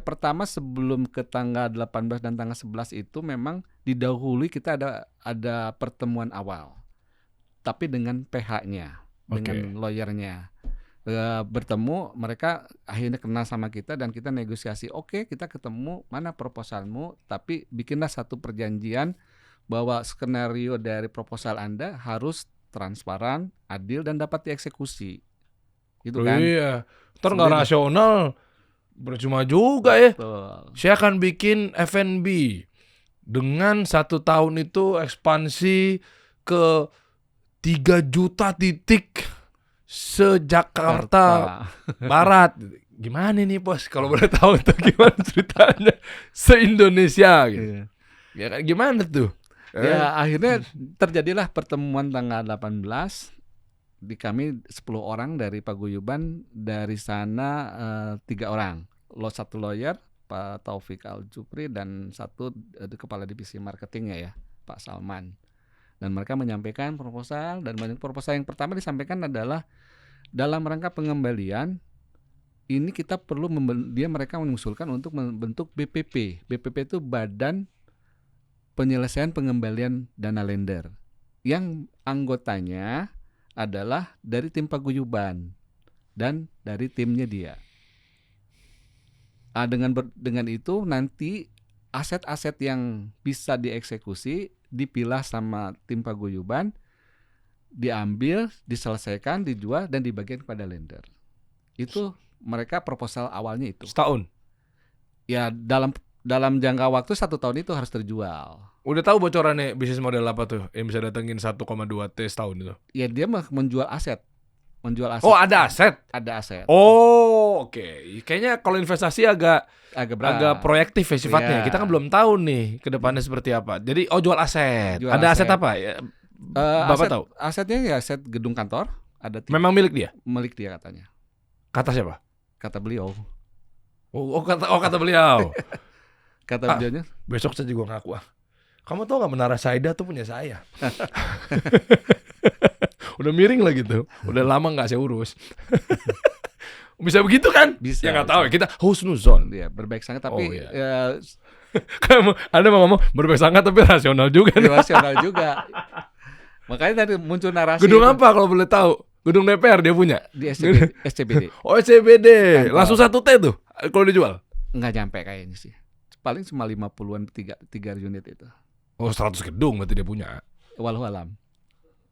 pertama sebelum ke tanggal 18 dan tanggal 11 itu memang didahului kita ada pertemuan awal. Tapi dengan PH-nya, dengan lawyernya. Bertemu, mereka akhirnya kenal sama kita dan kita negosiasi. Oke, kita ketemu, mana proposalmu, tapi bikinlah satu perjanjian bahwa skenario dari proposal Anda harus transparan, adil dan dapat dieksekusi. Gitu kan? Iya. Ntar nggak rasional, percuma juga ya. Betul. Saya akan bikin F&B dengan 1 tahun itu ekspansi ke 3 juta titik se-Jakarta Barat. Gimana nih bos? Kalau boleh tahu itu gimana ceritanya se-Indonesia gitu. Iya. Ya kan gimana tuh? Ya akhirnya terjadilah pertemuan tanggal 18 di kami 10 orang dari paguyuban, dari sana 3 orang. Satu lawyer Pak Taufik Al-Jupri dan satu kepala divisi marketingnya ya Pak Salman. Dan mereka menyampaikan proposal, dan proposal yang pertama disampaikan adalah dalam rangka pengembalian ini kita perlu mereka mengusulkan untuk membentuk BPP. BPP itu Badan Penyelesaian Pengembalian Dana Lender, yang anggotanya adalah dari tim paguyuban dan dari timnya dia. Dengan itu nanti aset-aset yang bisa dieksekusi dipilah sama tim paguyuban, diambil, diselesaikan, dijual dan dibagikan kepada lender. Itu mereka proposal awalnya itu. Setahun? Ya dalam jangka waktu 1 tahun itu harus terjual. Udah tahu bocorannya bisnis model apa tuh yang bisa datengin 1,2 T setahun itu? Ya dia menjual aset. Oh ada aset? Ada aset. Oh oke. Kayaknya kalau investasi agak berat. proyektif ya sifatnya. Ya. Kita kan belum tahu nih ke depannya seperti apa. Jadi jual aset. Ada aset apa ya? Bapak tahu? Asetnya ya aset gedung kantor. Memang milik dia? Milik dia katanya. Kata siapa? Kata beliau. Kata beliau. Kata beliaunya. Besok saya juga ngaku. Kamu tahu nggak Menara Saida tuh punya saya? Udah miring lah gitu. Udah lama nggak saya urus. Bisa begitu kan? Bisa. Ya nggak tahu ya. Kita husnuzon. Dia berbaik sangka tapi ya, kamu Anda mau ngomong berbaik sangka tapi rasional juga. Rasional juga. Makanya tadi muncul narasi. Gedung apa kalau boleh tahu? Gedung DPR dia punya? Di SCBD. Oh SCBD. Langsung 1 T tuh kalau dijual? Nggak nyampe kayaknya sih. Paling cuma 50-an 3 unit itu. Oh 100 gedung berarti dia punya. Walau alam.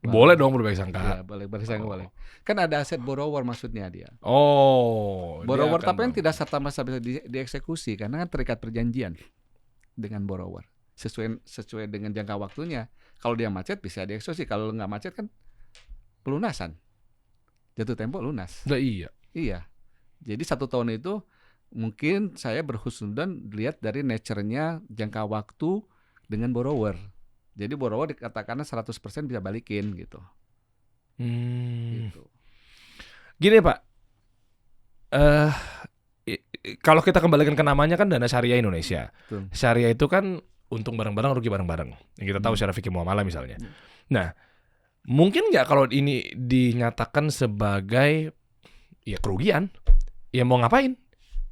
Boleh dong berbaik sangka. Ya, boleh bersangka boleh. Kan ada aset borrower maksudnya dia. Oh. Borrower tapi yang tidak serta-merta bisa dieksekusi karena kan terikat perjanjian dengan borrower. Sesuai dengan jangka waktunya. Kalau dia macet bisa dieksekusi. Kalau nggak macet kan pelunasan. Jatuh tempo lunas. Nah, iya. Iya. Jadi 1 tahun itu mungkin saya berhusnudzon lihat dari nature-nya jangka waktu dengan borrower. Jadi borrower dikatakan 100% bisa balikin gitu. Gitu. Gini Pak, kalau kita kembalikan ke namanya kan Dana Syariah Indonesia. Betul. Syariah itu kan untung bareng-bareng, rugi bareng-bareng. Yang kita tahu secara fikih muamalah misalnya. Nah, mungkin nggak kalau ini dinyatakan sebagai ya kerugian, ya mau ngapain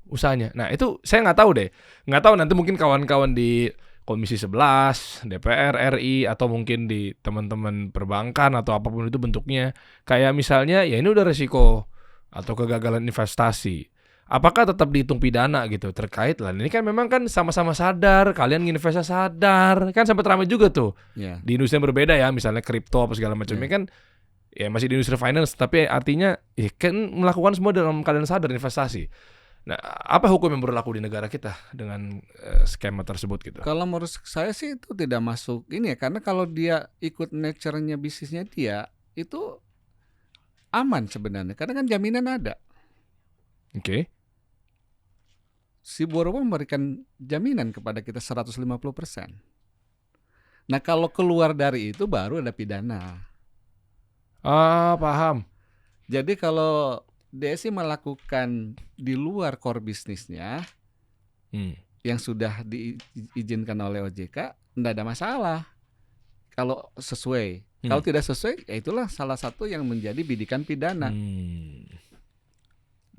usahanya? Nah itu saya nggak tahu deh, nggak tahu nanti mungkin kawan-kawan di Komisi 11, DPR RI atau mungkin di teman-teman perbankan atau apapun itu bentuknya, kayak misalnya ya ini udah resiko atau kegagalan investasi. Apakah tetap dihitung pidana gitu terkait lah? Ini kan memang kan sama-sama sadar, kalian nginvestasi sadar, kan sempat ramai juga tuh. Yeah. Di industri yang berbeda ya, misalnya kripto apa segala macamnya kan ya masih di industri finance, tapi artinya ya kan melakukan semua dalam keadaan sadar investasi. Nah, apa hukum yang berlaku di negara kita dengan skema tersebut gitu? Kalau menurut saya sih itu tidak masuk ini ya, karena kalau dia ikut nature-nya bisnisnya dia itu aman sebenarnya, karena kan jaminan ada. Oke. Si borrower memberikan jaminan kepada kita 150%. Nah kalau keluar dari itu baru ada pidana. Paham. Jadi kalau DSI melakukan di luar core bisnisnya yang sudah diizinkan oleh OJK, tidak ada masalah. Kalau sesuai. Kalau tidak sesuai, ya itulah salah satu yang menjadi bidikan pidana.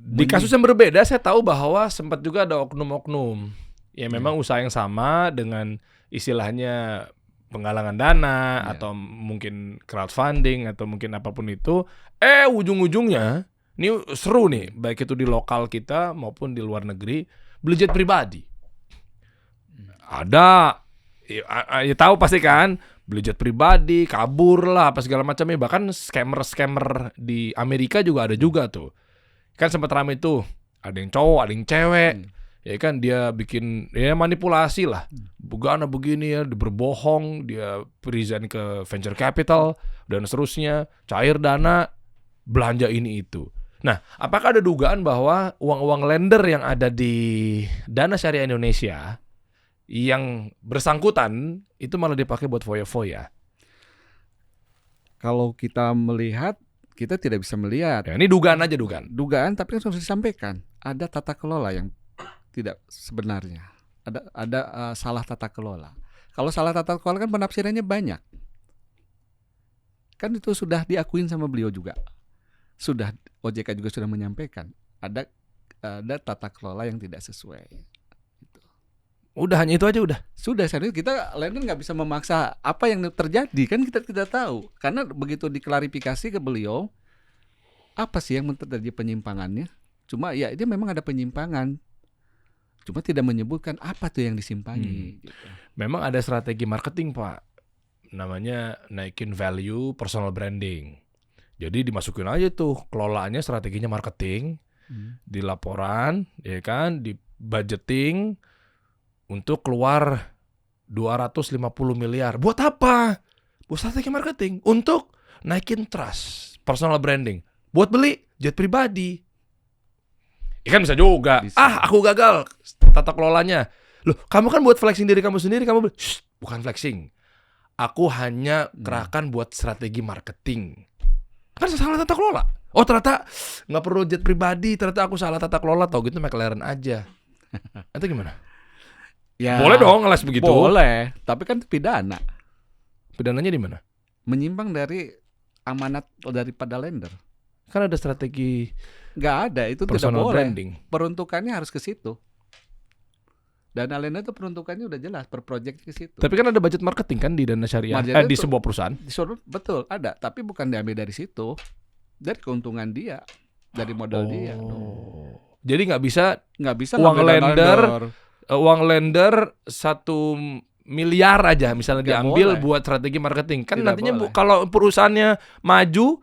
Di kasus yang berbeda saya tahu bahwa sempat juga ada oknum-oknum ya memang usaha yang sama dengan istilahnya penggalangan dana atau mungkin crowdfunding atau mungkin apapun itu, ujung-ujungnya ini seru nih, baik itu di lokal kita maupun di luar negeri, beli jet pribadi. Ada ya tahu pasti kan, beli jet pribadi, kabur lah apa segala macamnya, bahkan scammer di Amerika juga ada juga tuh. Kan sempat ramai tuh, ada yang cowok, ada yang cewek, ya kan dia bikin ya manipulasi lah, begana begini ya, dia berbohong, dia present ke venture capital dan seterusnya, cair dana, belanja ini itu. Nah, apakah ada dugaan bahwa uang-uang lender yang ada di Dana Syariah Indonesia yang bersangkutan itu malah dipakai buat foya-foya? Kalau kita melihat, kita tidak bisa melihat. Ya, ini dugaan aja, dugaan. Dugaan, tapi kan harus disampaikan. Ada tata kelola yang tidak sebenarnya. Ada salah tata kelola. Kalau salah tata kelola kan penafsirannya banyak. Kan itu sudah diakuin sama beliau juga. Sudah OJK juga sudah menyampaikan ada tata kelola yang tidak sesuai. Gitu. Udah hanya itu aja udah. Sudah, serius kita lender nggak bisa memaksa apa yang terjadi, kan kita tidak tahu. Karena begitu diklarifikasi ke beliau, apa sih yang terjadi penyimpangannya? Cuma ya dia memang ada penyimpangan. Cuma tidak menyebutkan apa tuh yang disimpangi. Gitu. Memang ada strategi marketing, Pak. Namanya naikin value personal branding. Jadi dimasukin aja tuh kelolaannya strateginya marketing di laporan, ya kan, di budgeting untuk keluar 250 miliar. Buat apa? Buat strategi marketing untuk naikin trust, personal branding. Buat beli jet pribadi. Ya kan bisa juga. Bisa. Aku gagal tata kelolanya. Loh, kamu kan buat flexing diri kamu sendiri, kamu beli. Bukan flexing. Aku hanya kerahkan buat strategi marketing. Kan salah tata kelola. Oh ternyata nggak perlu jet pribadi, ternyata aku salah tata kelola, tau gitu McLaren aja. Itu gimana? Ya, boleh dong ngeles begitu. Boleh, tapi kan itu pidana. Pidananya di mana? Menyimpang dari amanat daripada lender. Kan ada strategi Nggak ada, itu tidak personal boleh. branding. Peruntukannya harus ke situ. Dana lender itu peruntukannya udah jelas per project ke situ. Tapi kan ada budget marketing kan di Dana Syariah, di sebuah perusahaan. Disuruh, betul ada, tapi bukan diambil dari situ, dari keuntungan dia, dari modal dia. Jadi nggak bisa uang lender 1 miliar aja misalnya Nggak diambil boleh. buat strategi marketing. Kan Tidak nantinya boleh. kalau perusahaannya maju,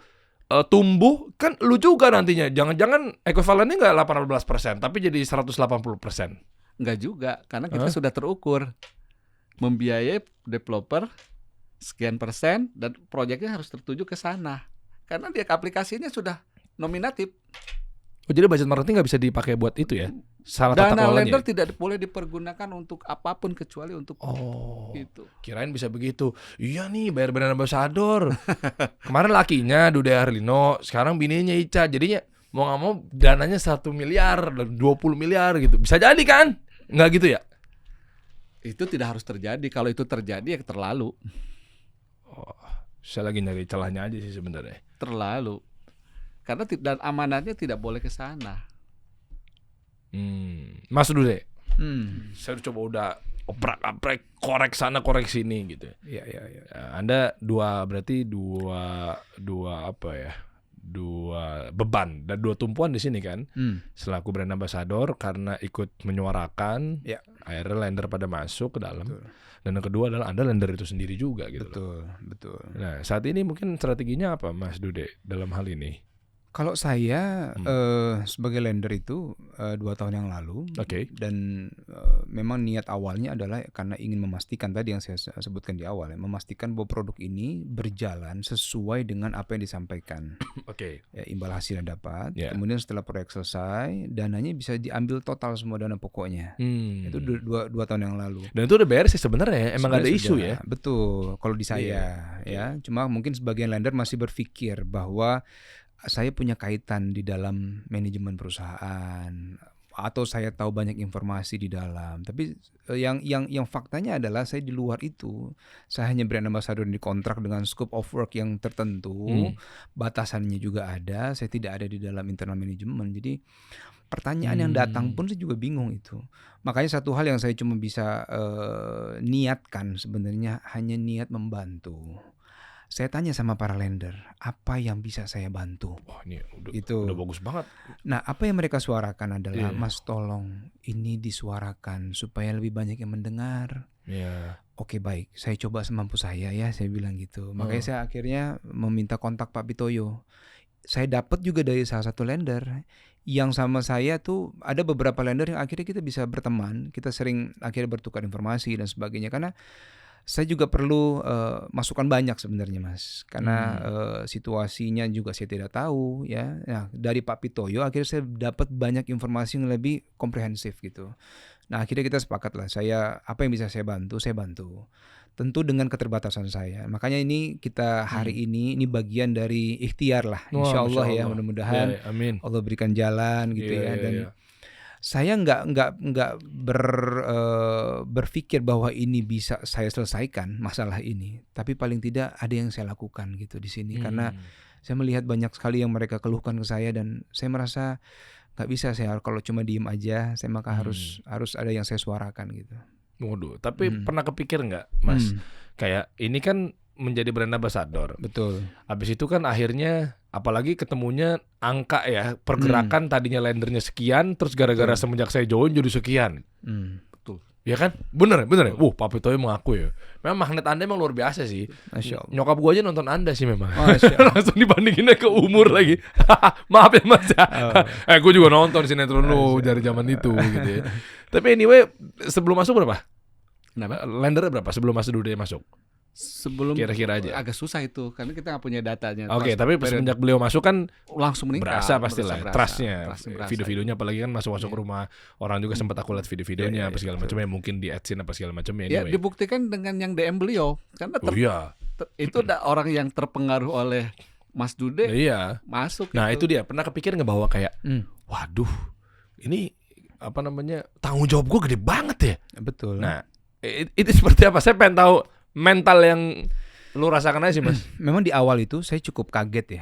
tumbuh, kan lu juga nantinya. Jangan-jangan ekuivalennya nggak 18%, tapi jadi 180%. Enggak juga, karena kita sudah terukur membiayai developer sekian persen dan proyeknya harus tertuju ke sana. Karena dia aplikasinya sudah nominatif. Oh, jadi budget marketing nggak bisa dipakai buat itu ya? Salah tata Dana kelolanya. lender tidak boleh dipergunakan untuk apapun kecuali untuk itu. Kirain bisa begitu. Iya nih, bayar brand ambassador. Kemarin lakinya Dude Harlino, sekarang bininya Ica. Jadinya mau nggak mau dananya 1 miliar dan 20 miliar gitu. Bisa jadi kan? Nggak gitu ya? Itu tidak harus terjadi. Kalau itu terjadi ya terlalu. Saya lagi nyari celahnya aja sih sebenarnya. Terlalu. Karena dan amanatnya tidak boleh ke sana. Mas Dude, saya coba udah oprak-aprek, korek sana, korek sini gitu. Iya. Anda berarti dua apa ya? Dua beban dan dua tumpuan di sini kan. Selaku brand ambassador karena ikut menyuarakan, akhirnya lender pada masuk ke dalam. Betul. Dan yang kedua adalah Anda lender itu sendiri juga gitu. Betul. Nah, saat ini mungkin strateginya apa Mas Dude dalam hal ini? Kalau saya sebagai lender itu 2 tahun yang lalu, dan memang niat awalnya adalah karena ingin memastikan tadi yang saya sebutkan di awal, memastikan bahwa produk ini berjalan sesuai dengan apa yang disampaikan. Ya, imbal hasil yang dapat, kemudian setelah proyek selesai, dananya bisa diambil total semua dana pokoknya. Itu 2 tahun yang lalu. Dan itu udah beres sih sebenarnya, emang gak ada isu ya. Betul, kalau di saya ya. Cuma mungkin sebagian lender masih berpikir bahwa saya punya kaitan di dalam manajemen perusahaan atau saya tahu banyak informasi di dalam. Tapi yang faktanya adalah saya di luar itu. Saya hanya brand ambassador yang dikontrak dengan scope of work yang tertentu. Batasannya juga ada. Saya tidak ada di dalam internal manajemen. Jadi pertanyaan yang datang pun saya juga bingung itu. Makanya satu hal yang saya cuma bisa niatkan sebenarnya hanya niat membantu. Saya tanya sama para lender, apa yang bisa saya bantu? Wah, ini udah bagus banget. Nah, apa yang mereka suarakan adalah, Mas tolong ini disuarakan supaya lebih banyak yang mendengar. Oke, baik, saya coba semampu saya ya, saya bilang gitu. Makanya saya akhirnya meminta kontak Pak Pitoyo. Saya dapat juga dari salah satu lender yang sama saya tuh, ada beberapa lender yang akhirnya kita bisa berteman, kita sering akhirnya bertukar informasi dan sebagainya. Karena Saya juga perlu masukan banyak sebenarnya Mas, karena situasinya juga saya tidak tahu ya. Nah dari Pak Pitoyo akhirnya saya dapat banyak informasi yang lebih komprehensif gitu. Nah akhirnya kita sepakat lah, apa yang bisa saya bantu. Tentu dengan keterbatasan saya. Makanya ini kita hari ini bagian dari ikhtiar lah, insya Allah ya, mudah-mudahan amin. Allah berikan jalan gitu ya. Dan saya nggak berpikir bahwa ini bisa saya selesaikan masalah ini, tapi paling tidak ada yang saya lakukan gitu di sini, karena saya melihat banyak sekali yang mereka keluhkan ke saya dan saya merasa nggak bisa saya kalau cuma diem aja, saya maka harus ada yang saya suarakan gitu. Waduh, tapi pernah kepikir nggak, Mas? Kayak ini kan menjadi brand ambassador. Betul. Habis itu kan akhirnya apalagi ketemunya angka ya, pergerakan tadinya lendernya sekian, terus gara-gara semenjak saya join jadi sekian. Betul. Ya kan? Bener ya? Pak Pitoyo mengaku ya. Memang magnet Anda emang luar biasa sih. Masya Allah. Nyokap gua aja nonton Anda sih memang. Langsung dibandinginnya ke umur lagi. Maaf ya Mas ya. Gua juga nonton sinetron lu dari zaman itu gitu ya. Tapi anyway, sebelum masuk berapa? Kenapa? Lender berapa sebelum Mas Dude masuk? Sebelum Kira-kira aja. Agak susah itu karena kita nggak punya datanya. Oke, tapi semenjak beliau masuk kan langsung meningkat. Berasa pastilah trustnya. Video-videonya apalagi kan masuk rumah orang juga sempat aku lihat video-videonya apa segala macamnya, mungkin di AdSense apa segala macamnya. Ya dibuktikan dengan yang DM beliau karena itu ada orang yang terpengaruh oleh Mas Dude masuk. Nah itu dia, pernah kepikir nggak bahwa kayak waduh ini apa namanya tanggung jawab gue gede banget ya. Betul. Nah itu seperti apa? Saya pengen tahu mental yang lu rasakan aja sih Mas. Memang di awal itu saya cukup kaget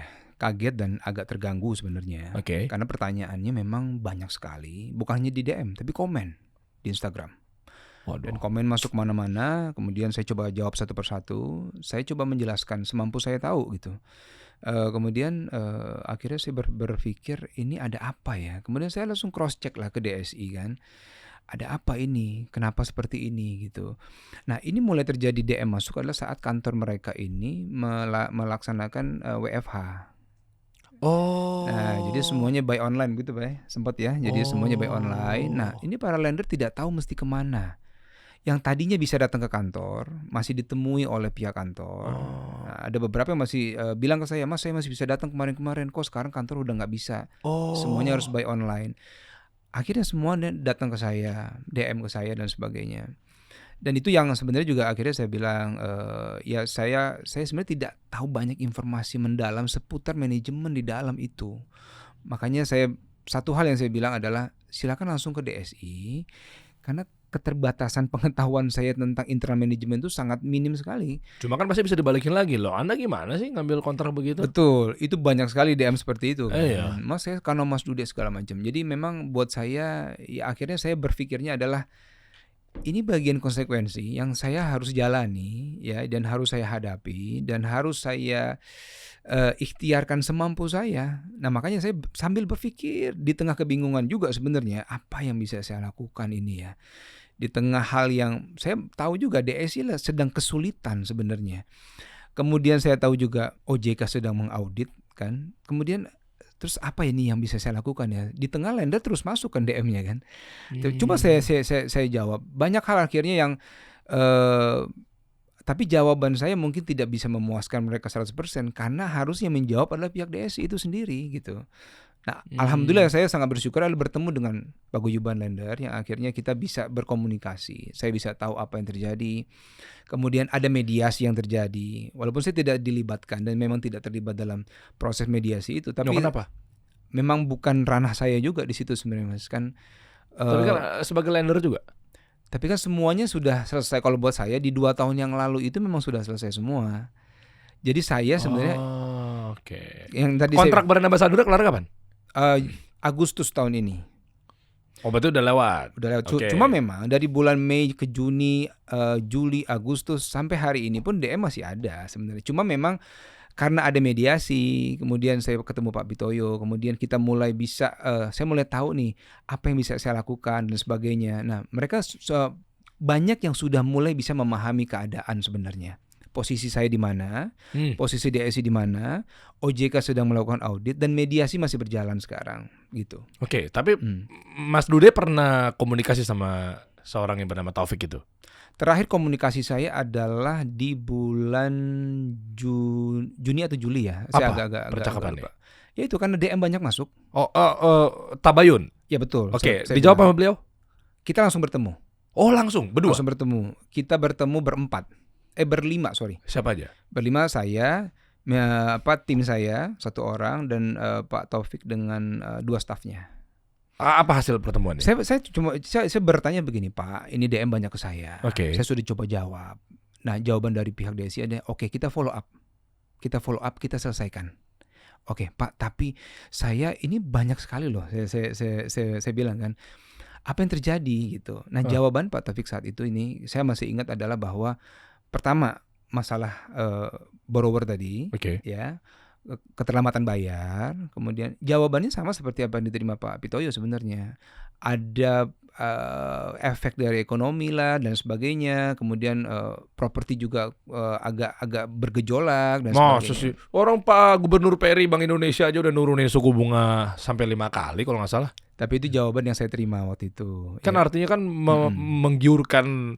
dan agak terganggu sebenarnya. Karena pertanyaannya memang banyak sekali, bukan hanya di DM tapi komen di Instagram. Dan komen masuk mana-mana, kemudian saya coba jawab satu persatu, saya coba menjelaskan semampu saya tahu gitu. Kemudian akhirnya saya berpikir ini ada apa ya. Kemudian saya langsung cross check lah ke DSI kan. Ada apa ini? Kenapa seperti ini gitu. Nah ini mulai terjadi DM masuk adalah saat kantor mereka ini melaksanakan WFH. Nah jadi semuanya buy online gitu Pak, sempat ya. Jadi semuanya buy online. Nah ini para lender tidak tahu mesti kemana. Yang tadinya bisa datang ke kantor masih ditemui oleh pihak kantor. Nah, ada beberapa yang masih bilang ke saya, Mas saya masih bisa datang kemarin-kemarin, kok sekarang kantor udah nggak bisa. Semuanya harus buy online. Akhirnya semua datang ke saya, DM ke saya dan sebagainya. Dan itu yang sebenarnya juga akhirnya saya bilang ya saya sebenarnya tidak tahu banyak informasi mendalam seputar manajemen di dalam itu. Makanya satu hal yang saya bilang adalah silakan langsung ke DSI karena keterbatasan pengetahuan saya tentang internal manajemen itu sangat minim sekali. Cuma kan pasti bisa dibalikin lagi loh. Anda gimana sih ngambil kontrak begitu? Betul, itu banyak sekali DM seperti itu. Mas saya karena Mas Dude segala macam. Jadi memang buat saya ya akhirnya saya berpikirnya adalah ini bagian konsekuensi yang saya harus jalani ya dan harus saya hadapi dan harus saya ikhtiarkan semampu saya. Nah makanya saya sambil berpikir di tengah kebingungan juga sebenarnya apa yang bisa saya lakukan ini ya. Di tengah hal yang saya tahu juga DSI lah sedang kesulitan sebenarnya. Kemudian saya tahu juga OJK sedang mengaudit kan. Kemudian terus apa ini yang bisa saya lakukan ya? Di tengah lender terus masuk kan DM-nya kan. Cuma saya jawab. Banyak hal akhirnya yang tapi jawaban saya mungkin tidak bisa memuaskan mereka 100% karena harusnya menjawab adalah pihak DSI itu sendiri gitu. Nah, alhamdulillah saya sangat bersyukur adalah bertemu dengan paguyuban lender yang akhirnya kita bisa berkomunikasi. Saya bisa tahu apa yang terjadi. Kemudian ada mediasi yang terjadi. Walaupun saya tidak dilibatkan dan memang tidak terlibat dalam proses mediasi itu, tapi kenapa? Memang bukan ranah saya juga di situ sebenarnya Mas kan. Tapi kan sebagai lender juga. Tapi kan semuanya sudah selesai. Kalau buat saya di 2 tahun yang lalu itu memang sudah selesai semua. Jadi saya sebenarnya yang tadi kontrak brand ambassador kelar kapan? Agustus tahun ini. Berarti udah lewat. Cuma memang dari bulan Mei ke Juni, Juli, Agustus sampai hari ini pun DM masih ada sebenarnya. Cuma memang karena ada mediasi, kemudian saya ketemu Pak Pitoyo, kemudian kita mulai bisa, saya mulai tahu nih apa yang bisa saya lakukan dan sebagainya. Nah, mereka banyak yang sudah mulai bisa memahami keadaan sebenarnya. Posisi saya di mana, posisi DSI di mana, OJK sedang melakukan audit dan mediasi masih berjalan sekarang gitu. Tapi Mas Dude pernah komunikasi sama seorang yang bernama Taufik itu? Terakhir komunikasi saya adalah di bulan Juni atau Juli ya. Saya agak percakapannya? Ya itu karena DM banyak masuk. Tabayun? Ya betul. Oke, dijawab sama beliau? Kita langsung bertemu. Oh langsung? Berdua? Langsung bertemu. Kita bertemu berlima, sorry. Siapa aja? Berlima, saya, tim saya 1 orang, dan Pak Taufik dengan 2 stafnya. Apa hasil pertemuannya? Saya bertanya begini, Pak, ini DM banyak ke saya. Oke. Saya sudah coba jawab. Nah, jawaban dari pihak DSI ada, oke, kita follow up, kita selesaikan. Oke, Pak, tapi saya ini banyak sekali loh. Saya bilang kan, apa yang terjadi gitu. Nah, jawaban Pak Taufik saat itu ini saya masih ingat adalah bahwa pertama masalah borrower tadi, ya, keterlambatan bayar. Kemudian jawabannya sama seperti apa yang diterima Pak Pitoyo sebenarnya. Ada efek dari ekonomi lah dan sebagainya. Kemudian properti juga agak bergejolak dan sebagainya. Orang Pak Gubernur PRI Bank Indonesia aja udah nurunin suku bunga sampai 5 kali kalau nggak salah. Tapi itu jawaban yang saya terima waktu itu. Kan ya. Artinya kan menggiurkan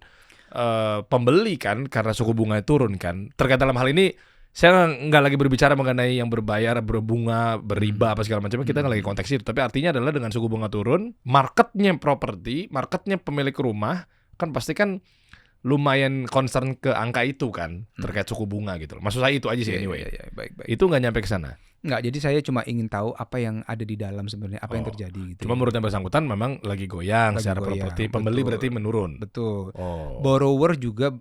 pembeli kan karena suku bunga turun kan. Terkait dalam hal ini saya nggak lagi berbicara mengenai yang berbayar, berbunga, beriba apa segala macam. Kita nggak lagi konteks itu. Tapi artinya adalah dengan suku bunga turun, marketnya properti, marketnya pemilik rumah kan pasti kan lumayan concern ke angka itu kan terkait suku bunga gitu. Maksud saya itu aja sih anyway. Baik. Itu nggak nyampe ke sana. Nggak, jadi saya cuma ingin tahu apa yang ada di dalam sebenarnya, apa yang terjadi gitu. Cuma menurut yang bersangkutan memang lagi goyang secara properti, pembeli berarti menurun. Betul. Borrower juga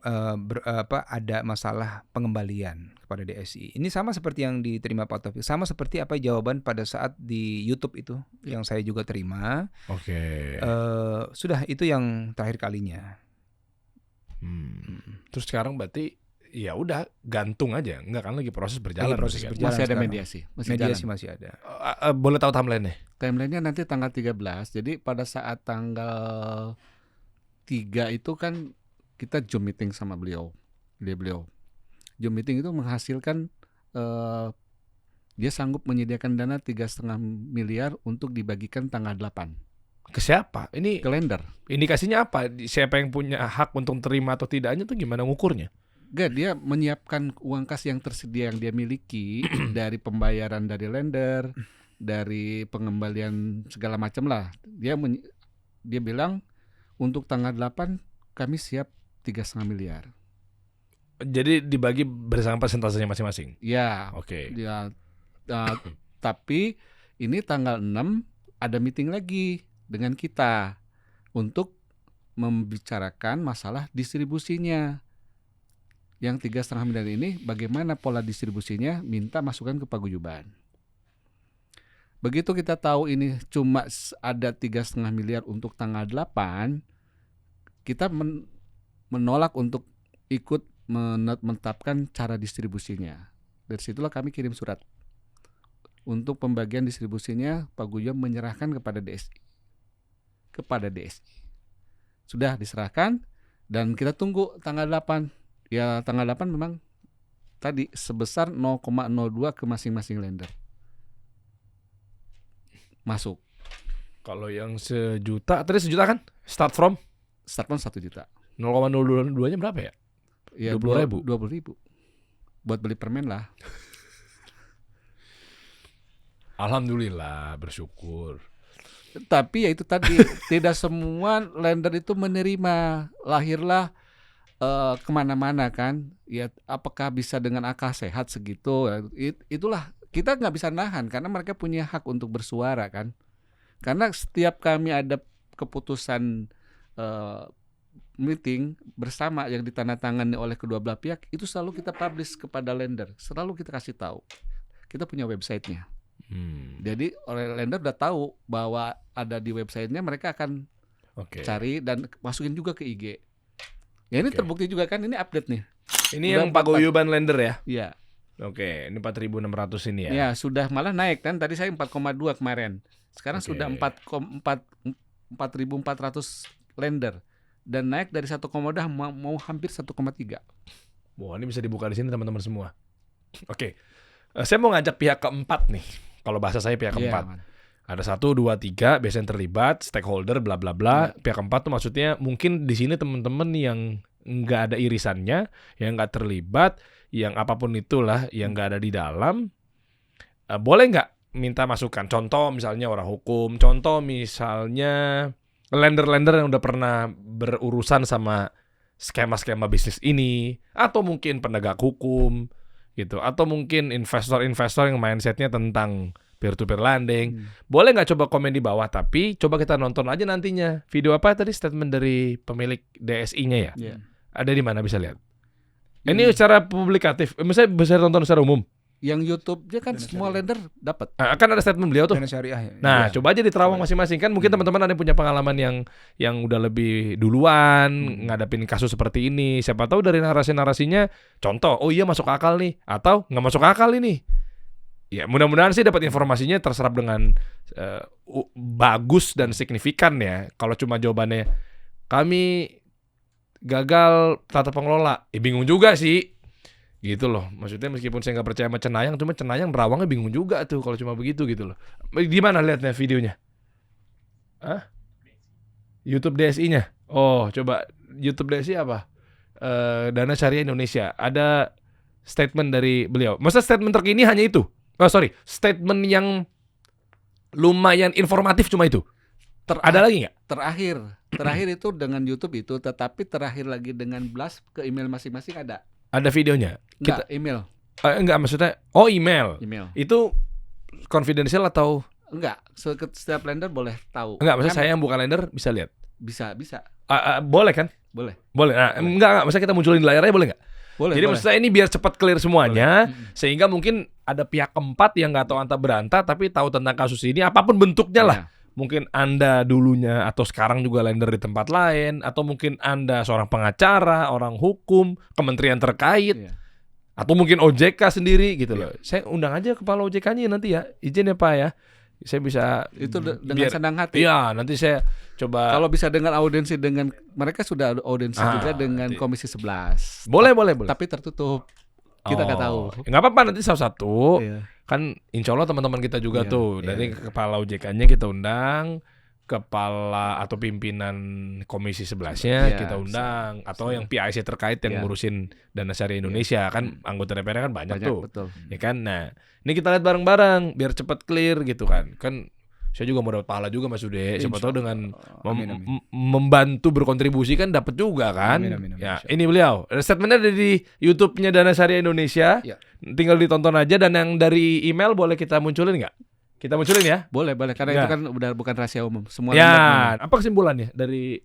ada masalah pengembalian kepada DSI. Ini sama seperti yang diterima Pak Taufik, sama seperti apa jawaban pada saat di YouTube itu yang saya juga terima. Sudah, itu yang terakhir kalinya. Terus sekarang berarti ya udah gantung aja, enggak kan lagi proses berjalan. Masih ada sekarang. Mediasi masih ada. Boleh tahu timeline-nya? Timeline-nya nanti tanggal 13. Jadi pada saat tanggal 3 itu kan kita Zoom meeting sama beliau. Zoom meeting itu menghasilkan dia sanggup menyediakan dana 3,5 miliar untuk dibagikan tanggal 8. Ke siapa? Ini ke lender. Indikasinya apa? Siapa yang punya hak untuk terima atau tidaknya tuh gimana ngukurnya? Enggak, dia menyiapkan uang kas yang tersedia yang dia miliki dari pembayaran dari lender, dari pengembalian segala macam lah. Dia bilang untuk tanggal 8 kami siap 3,5 miliar. Jadi dibagi berdasarkan persentasenya masing-masing? Ya. Oke. Ya, tapi ini tanggal 6 ada meeting lagi dengan kita untuk membicarakan masalah distribusinya. Yang 3,5 miliar ini bagaimana pola distribusinya, minta masukan ke paguyuban. Begitu kita tahu ini cuma ada 3,5 miliar untuk tanggal 8, kita menolak untuk ikut menetapkan cara distribusinya. Dari situlah kami kirim surat untuk pembagian distribusinya. Paguyuban menyerahkan kepada DSI. Sudah diserahkan dan kita tunggu tanggal 8. Ya tanggal 8 memang tadi sebesar 0,02 ke masing-masing lender masuk. Kalau yang sejuta, tadi sejuta kan? Start from 1 juta. 0,02-nya berapa ya? Ya 20.000 buat beli permen lah. Alhamdulillah, bersyukur. Tapi ya itu tadi tidak semua lender itu menerima. Lahirlah kemana-mana kan, ya apakah bisa dengan akal sehat segitu? Itulah kita nggak bisa nahan karena mereka punya hak untuk bersuara kan. Karena setiap kami ada keputusan meeting bersama yang ditandatangani oleh kedua belah pihak, itu selalu kita publish kepada lender, selalu kita kasih tahu. Kita punya websitenya. Jadi oleh lender udah tahu bahwa ada di websitenya, mereka akan cari dan masukin juga ke IG. Ya ini terbukti juga kan, ini update nih. Ini yang paguyuban lender ya? Iya. Oke, ini 4.600 ini ya? Ya sudah malah naik kan, tadi saya 4,2 kemarin. Sekarang sudah 4.400 lender. Dan naik dari 1, mau hampir 1,3. Wah, ini bisa dibuka di sini teman-teman semua. Oke, saya mau ngajak pihak keempat nih. Kalau bahasa saya pihak keempat. Ada 1, 2, 3 biasanya terlibat, stakeholder, bla bla bla. Pihak keempat tuh maksudnya mungkin di sini teman-teman yang nggak ada irisannya, yang nggak terlibat, yang apapun itulah, yang nggak ada di dalam, boleh nggak minta masukan? Contoh misalnya orang hukum, contoh misalnya lender-lender yang udah pernah berurusan sama skema-skema bisnis ini, atau mungkin penegak hukum gitu, atau mungkin investor-investor yang mindsetnya tentang peer-to-peer lending. Boleh nggak coba komen di bawah, tapi coba kita nonton aja nantinya. Video apa tadi statement dari pemilik DSI-nya ya? Yeah. Ada di mana bisa lihat? Ini secara publikatif, misalnya bisa tonton secara umum. Yang YouTube-nya kan semua lender dapat. Kan ada statement beliau tuh. Dana syariah ya. Nah, coba aja diterawang masing-masing. Kan mungkin teman-teman ada yang punya pengalaman yang udah lebih duluan ngadapin kasus seperti ini. Siapa tahu dari narasi-narasinya, contoh, oh iya masuk akal nih, atau nggak masuk akal ini. Ya mudah-mudahan sih dapat informasinya terserap dengan bagus dan signifikan ya. Kalau cuma jawabannya kami gagal tata pengelola, bingung juga sih. Gitu loh, maksudnya meskipun saya nggak percaya sama Cenayang, cuma Cenayang nerawangnya bingung juga tuh kalau cuma begitu gitu loh. Di mana lihatnya videonya? YouTube DSI-nya. Oh, coba YouTube DSI apa? Dana Syariah Indonesia. Ada statement dari beliau. Masa statement terkini hanya itu? Statement yang lumayan informatif cuma itu. Ada lagi nggak? Terakhir itu dengan YouTube itu, tetapi terakhir lagi dengan blast ke email masing-masing ada. Ada videonya? Email. Enggak, maksudnya email. Itu confidential atau enggak? Setiap lender boleh tahu. Enggak, maksudnya saya yang bukan lender bisa lihat. Bisa. Boleh kan? Boleh. Nah, enggak, maksudnya kita munculin di layarnya boleh nggak? Boleh. Jadi maksud saya ini biar cepat clear semuanya, sehingga mungkin ada pihak keempat yang nggak tahu anta beranta tapi tahu tentang kasus ini apapun bentuknya lah. Mungkin Anda dulunya atau sekarang juga lender di tempat lain, atau mungkin Anda seorang pengacara, orang hukum, kementerian terkait, atau mungkin OJK sendiri gitu loh. Saya undang aja kepala OJK-nya nanti ya, izin ya Pak ya. Saya bisa itu dengan senang hati. Iya, nanti saya coba. Kalau bisa dengan audiensi dengan mereka sudah audiensi juga dengan Komisi 11. Boleh. Tapi tertutup. Kita nggak tahu. Nggak apa-apa, nanti satu-satu. Kan insya Allah teman-teman kita juga tuh dari kepala OJK-nya kita undang, kepala atau pimpinan Komisi 11-nya kita undang, atau yang PIC terkait yang ngurusin Dana Syariah Indonesia kan anggota DPR kan banyak tuh. Betul. Ya kan. Nah, ini kita lihat bareng-barang biar cepat clear gitu kan. Kan saya juga mau dapat pahala juga Mas Ude. Siapa tahu dengan membantu berkontribusi kan dapat juga kan. Amin. Ya, ini beliau. Statementnya ada di YouTube-nya Dana Syariah Indonesia. Ya. Tinggal ditonton aja, dan yang dari email boleh kita munculin nggak? Kita munculin ya? Boleh karena itu kan udah bukan rahasia umum. Semua ya. Apa kesimpulannya dari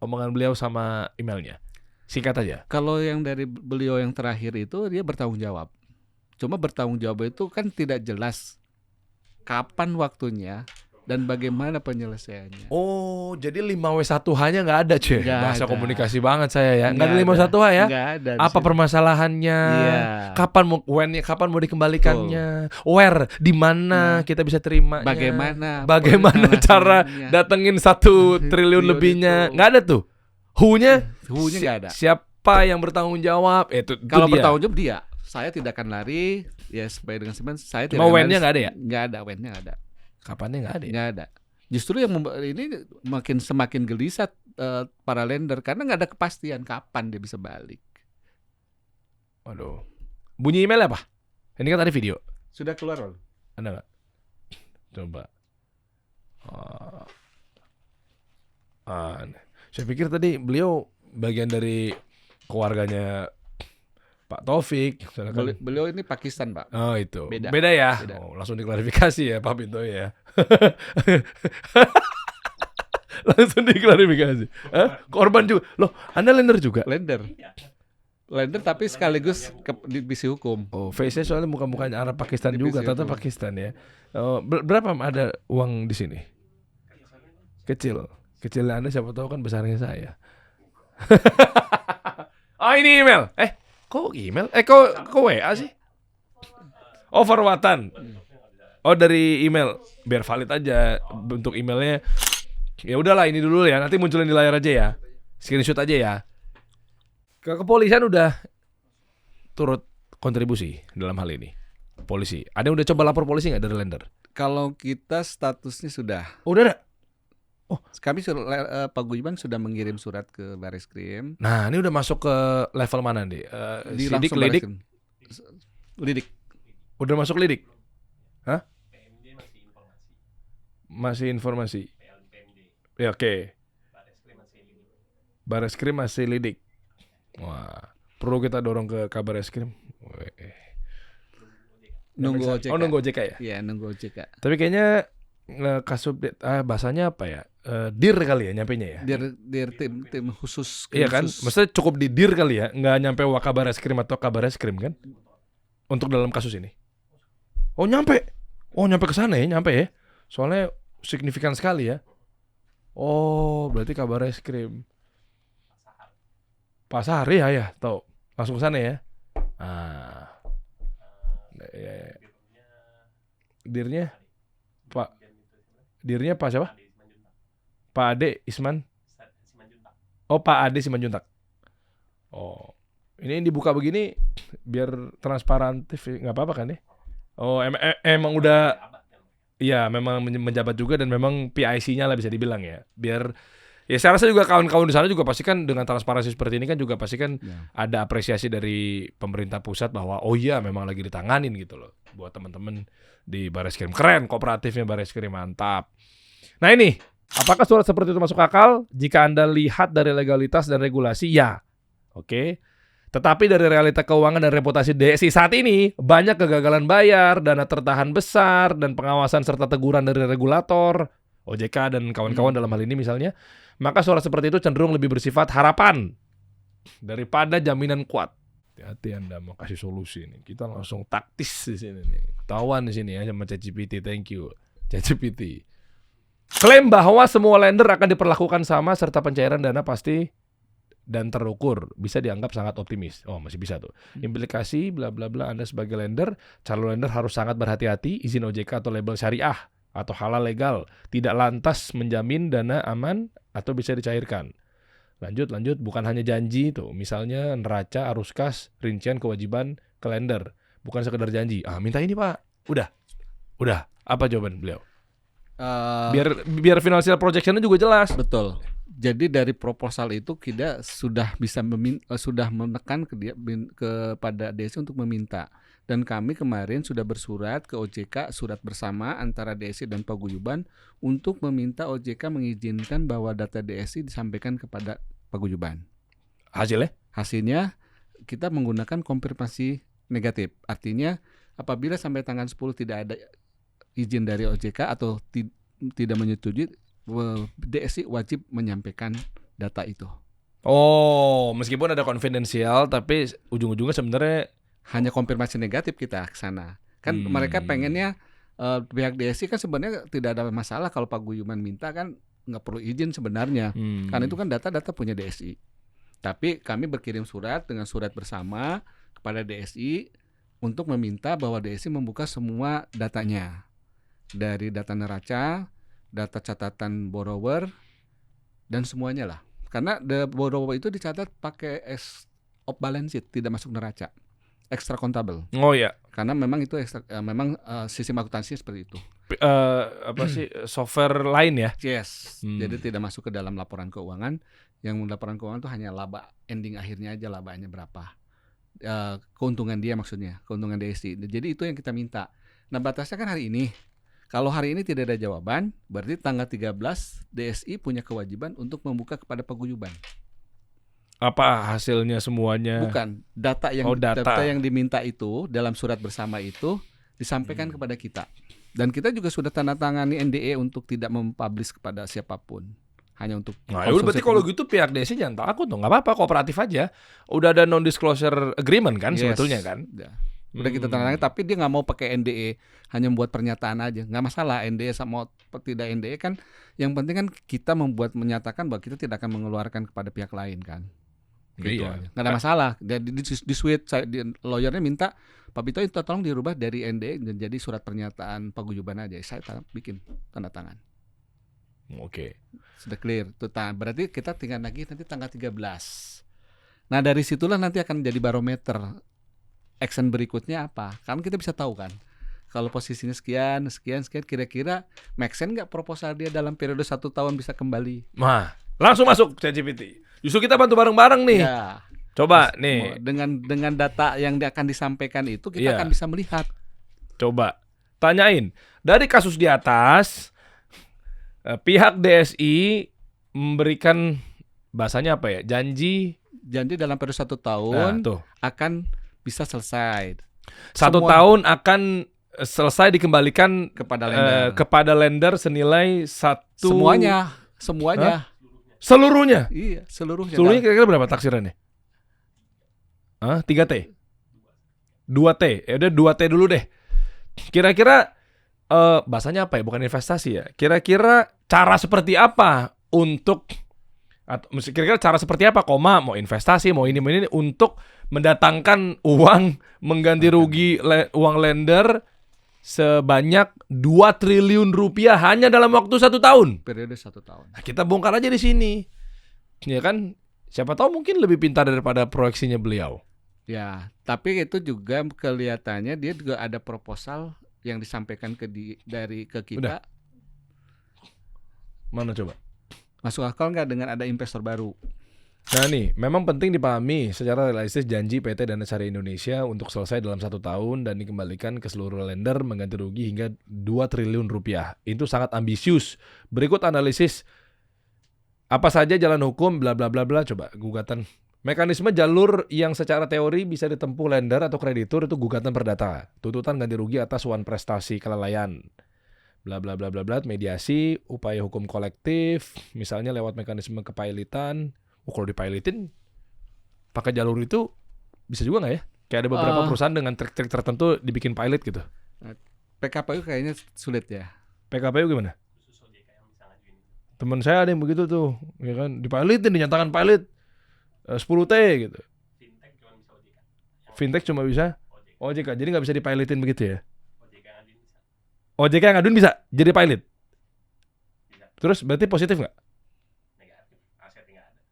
omongan beliau sama emailnya? Singkat aja. Kalau yang dari beliau yang terakhir itu dia bertanggung jawab. Cuma bertanggung jawab itu kan tidak jelas kapan waktunya dan bagaimana penyelesaiannya. Oh, jadi 5W1H-nya nggak ada, cuy. Bahasa komunikasi banget saya ya. Nggak ada 5W1H ya? Nggak ada. Apa permasalahannya? Kapan mau dikembalikannya? Where? Di mana kita bisa terima? Bagaimana cara datengin 1 triliun lebihnya? Nggak ada tuh. Who-nya nggak ada. Siapa yang bertanggung jawab? Kalau bertanggung jawab dia. Saya tidak akan lari. Ya, supaya dengan saya tidak. Mau when-nya nggak ada ya? Nggak ada, when-nya nggak ada. Kapannya nggak ada? Nggak ada. Justru yang ini semakin gelisah para lender karena nggak ada kepastian kapan dia bisa balik. Waduh. Bunyi email apa? Ini kan tadi video. Sudah keluar loh. Ada nggak? Coba. Saya pikir tadi beliau bagian dari keluarganya Pak Taufik. Beliau ini Pakistan, Pak. Oh, itu. Beda ya? Beda. Oh, langsung diklarifikasi ya Pak Pinto ya. Langsung diklarifikasi. Korban juga. Loh, Anda lender juga? Lender tapi sekaligus di divisi hukum. Oh, face-nya soalnya muka-mukanya Arab Pakistan juga, tata Pakistan ya. Oh, berapa ada uang di sini? Kecil. Kecilnya Anda siapa tahu kan besarnya saya. Oh, ini email. Kok email? Kok WA sih? Oh, forwardan. Oh, dari email. Biar valid aja bentuk emailnya. Ya udahlah, ini dulu ya. Nanti munculin di layar aja ya. Screenshot aja ya. Kepolisian udah turut kontribusi dalam hal ini. Polisi. Ada yang udah coba lapor polisi nggak dari lender? Kalau kita statusnya sudah. Udah ada. Oh, kami Paguyuban sudah mengirim surat ke Bareskrim. Nah, ini udah masuk ke level mana nih? Sidik, lidik? Lidik. Udah masuk lidik? Hah? Masih informasi. Ya, oke. Bareskrim masih lidik. Wah, perlu kita dorong ke Kabareskrim. Nunggu OJK. Oh, nunggu OJK ya? Iya, nunggu OJK. Tapi kayaknya Kasubdit, bahasanya apa ya? Dir kali ya nyampenya ya? Dir tim khusus. Iya kan? Maksudnya cukup di dir kali ya? Nggak nyampe Wakabareskrim atau Kabareskrim kan? Untuk dalam kasus ini. Oh nyampe ke sana ya? Nyampe ya? Soalnya signifikan sekali ya. Oh berarti Kabareskrim. Pak Sahari ya tahu. Langsung ke sana ya? Ya. Dirnya Pak siapa? Pak Ade Isman. Oh Pak Ade Simanjuntak. Oh ini dibuka begini biar transparantif, nggak apa-apa kan ya? Oh emang udah, iya memang menjabat juga dan memang PIC-nya lah bisa dibilang ya. Biar ya saya rasa juga kawan-kawan di sana juga pasti kan dengan transparansi seperti ini kan juga pasti kan ada apresiasi dari pemerintah pusat bahwa oh iya memang lagi ditanganin gitu loh buat teman-teman di Bareskrim. Keren kooperatifnya Bareskrim, mantap. Nah ini, apakah surat seperti itu masuk akal? Jika Anda lihat dari legalitas dan regulasi, ya. Oke. Tetapi dari realita keuangan dan reputasi DSI saat ini, banyak kegagalan bayar, dana tertahan besar, dan pengawasan serta teguran dari regulator, OJK dan kawan-kawan dalam hal ini misalnya, maka surat seperti itu cenderung lebih bersifat harapan daripada jaminan kuat. Hati-hati Anda mau kasih solusi nih. Kita langsung taktis di sini nih. Ketahuan di sini ya sama ChatGPT. Thank you ChatGPT. Klaim bahwa semua lender akan diperlakukan sama serta pencairan dana pasti dan terukur bisa dianggap sangat optimis. Oh, masih bisa tuh. Implikasi bla bla bla, Anda sebagai lender, calon lender harus sangat berhati-hati izin OJK atau label syariah atau halal legal tidak lantas menjamin dana aman atau bisa dicairkan. Lanjut, bukan hanya janji tuh. Misalnya neraca, arus kas, rincian kewajiban ke lender. Bukan sekedar janji. Minta ini Pak. Udah. Apa jawaban beliau? Biar financial projectionnya juga jelas. Betul. Jadi dari proposal itu kita sudah bisa sudah menekan kepada DSI untuk meminta. Dan kami kemarin sudah bersurat ke OJK, surat bersama antara DSI dan Paguyuban untuk meminta OJK mengizinkan bahwa data DSI disampaikan kepada Paguyuban. Hasilnya kita menggunakan konfirmasi negatif. Artinya apabila sampai tanggal 10 tidak ada izin dari OJK atau tidak menyetujui, DSI wajib menyampaikan data itu. Oh, meskipun ada konfidensial tapi ujung-ujungnya sebenarnya hanya konfirmasi negatif kita ke sana. Kan mereka pengennya pihak DSI kan sebenarnya tidak ada masalah kalau Paguyuban minta kan nggak perlu izin sebenarnya. Karena itu kan data-data punya DSI. Tapi kami berkirim surat dengan surat bersama kepada DSI untuk meminta bahwa DSI membuka semua datanya. Dari data neraca, data catatan borrower dan semuanya lah. Karena borrower itu dicatat pakai off balance sheet, tidak masuk neraca. Extra kontable. Oh ya. Karena memang itu sistem akuntansi seperti itu. Apa sih software lain ya? Yes. Jadi tidak masuk ke dalam laporan keuangan. Yang laporan keuangan itu hanya laba ending akhirnya aja, labanya berapa. Keuntungan dia maksudnya, keuntungan DSI. Jadi itu yang kita minta. Nah, batasnya kan hari ini. Kalau hari ini tidak ada jawaban, berarti tanggal 13 DSI punya kewajiban untuk membuka kepada Paguyuban. Apa hasilnya semuanya? Bukan, data yang diminta itu dalam surat bersama itu disampaikan kepada kita. Dan kita juga sudah tanda tangani NDA untuk tidak mempublish kepada siapapun. Hanya untuk berarti kalau gitu pihak DSI jangan takut dong. Enggak apa-apa, kooperatif aja. Udah ada non disclosure agreement kan sebetulnya kan? Udah kita tanda tangani, tapi dia nggak mau pakai NDA, hanya membuat pernyataan aja. Nggak masalah NDA sama tidak NDA kan. Yang penting kan kita menyatakan bahwa kita tidak akan mengeluarkan kepada pihak lain kan. Gitu aja. Nggak ada masalah. Di suite lawyernya minta Pak Bito itu tolong dirubah dari NDA jadi surat pernyataan Paguyuban aja. Saya bikin tanda tangan. Oke. Sudah clear. Berarti kita tinggal lagi nanti tanggal 13. Nah dari situlah nanti akan jadi barometer action berikutnya apa. Kan kita bisa tahu kan. kalau posisinya sekian, kira-kira make sense nggak proposal dia dalam periode 1 tahun bisa kembali? Nah, langsung masuk ChatGPT. Justru kita bantu bareng-bareng nih. Ya. Coba nih. Dengan data yang akan disampaikan itu kita akan bisa melihat. Coba tanyain dari kasus di atas, pihak DSI memberikan bahasanya apa ya? Janji dalam periode 1 tahun akan bisa selesai. 1 tahun akan selesai dikembalikan kepada lender senilai semuanya. Seluruhnya. Iya, seluruhnya. Seluruhnya kira-kira berapa taksirannya? 3T. 2T. Ya udah 2T dulu deh. Kira-kira bahasanya apa ya? Bukan investasi ya. Kira-kira cara seperti apa untuk kira-kira cara seperti apa mau investasi, mau ini untuk mendatangkan uang mengganti rugi uang lender sebanyak 2 triliun rupiah hanya dalam waktu 1 tahun. Periode 1 tahun. Nah, kita bongkar aja di sini. Ya kan? Siapa tahu mungkin lebih pintar daripada proyeksinya beliau. Ya, tapi itu juga kelihatannya dia juga ada proposal yang disampaikan ke kita. Udah. Mana coba? Masuk akal nggak dengan ada investor baru? Nah nih, memang penting dipahami secara realistis janji PT Dana Syariah Indonesia untuk selesai dalam 1 tahun dan dikembalikan ke seluruh lender mengganti rugi hingga 2 triliun rupiah. Itu sangat ambisius. Berikut analisis apa saja jalan hukum bla bla bla bla. Coba gugatan. Mekanisme jalur yang secara teori bisa ditempuh lender atau kreditur itu gugatan perdata, tuntutan ganti rugi atas suatu prestasi kelalaian, bla bla bla bla bla, mediasi, upaya hukum kolektif, misalnya lewat mekanisme kepailitan. Kalau dipailitin pakai jalur itu bisa juga nggak ya? Kayak ada beberapa perusahaan dengan trik-trik tertentu dibikin pilot gitu. PKPU kayaknya sulit ya. PKPU gimana? Teman saya ada yang begitu tuh, ya kan? Dipilitin, dinyatakan pilot 10T gitu. Fintech cuma bisa OJK. Jadi nggak bisa dipilotin begitu ya? OJK yang ngaduin bisa jadi pilot. Terus berarti positif nggak?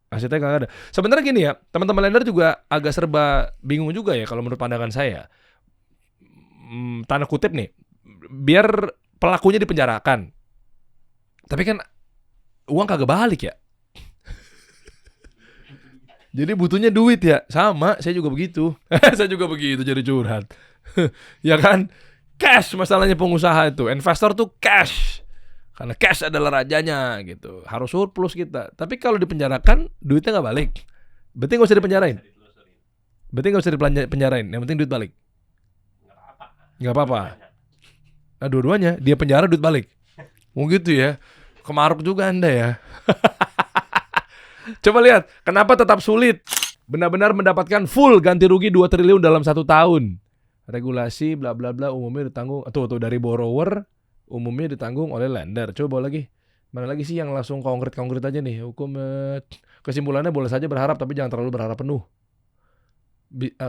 Asetnya nggak ada. Sebenarnya gini ya, teman-teman lender juga agak serba bingung juga ya kalau menurut pandangan saya. Tanda kutip nih, biar pelakunya dipenjarakan. Tapi kan uang kagak balik ya. Jadi butuhnya duit ya. Sama, saya juga begitu. Saya juga begitu jadi curhat. Ya kan? Cash masalahnya pengusaha itu. Investor tuh cash. Karena cash adalah rajanya gitu. Harus surplus kita. Tapi kalau dipenjarakan, duitnya nggak balik. Berarti nggak usah dipenjarain. Yang penting duit balik. Nggak apa-apa. Nah dua-duanya. Dia penjara, duit balik. Mau gitu ya. Kemaruk juga Anda ya. Coba lihat. Kenapa tetap sulit benar-benar mendapatkan full ganti rugi 2 triliun dalam 1 tahun. Regulasi bla bla bla umumnya ditanggung. Tuh dari borrower. Umumnya ditanggung oleh lender. Coba bawa lagi. Mana lagi sih yang langsung konkret aja nih. Hukum kesimpulannya boleh saja berharap tapi jangan terlalu berharap penuh.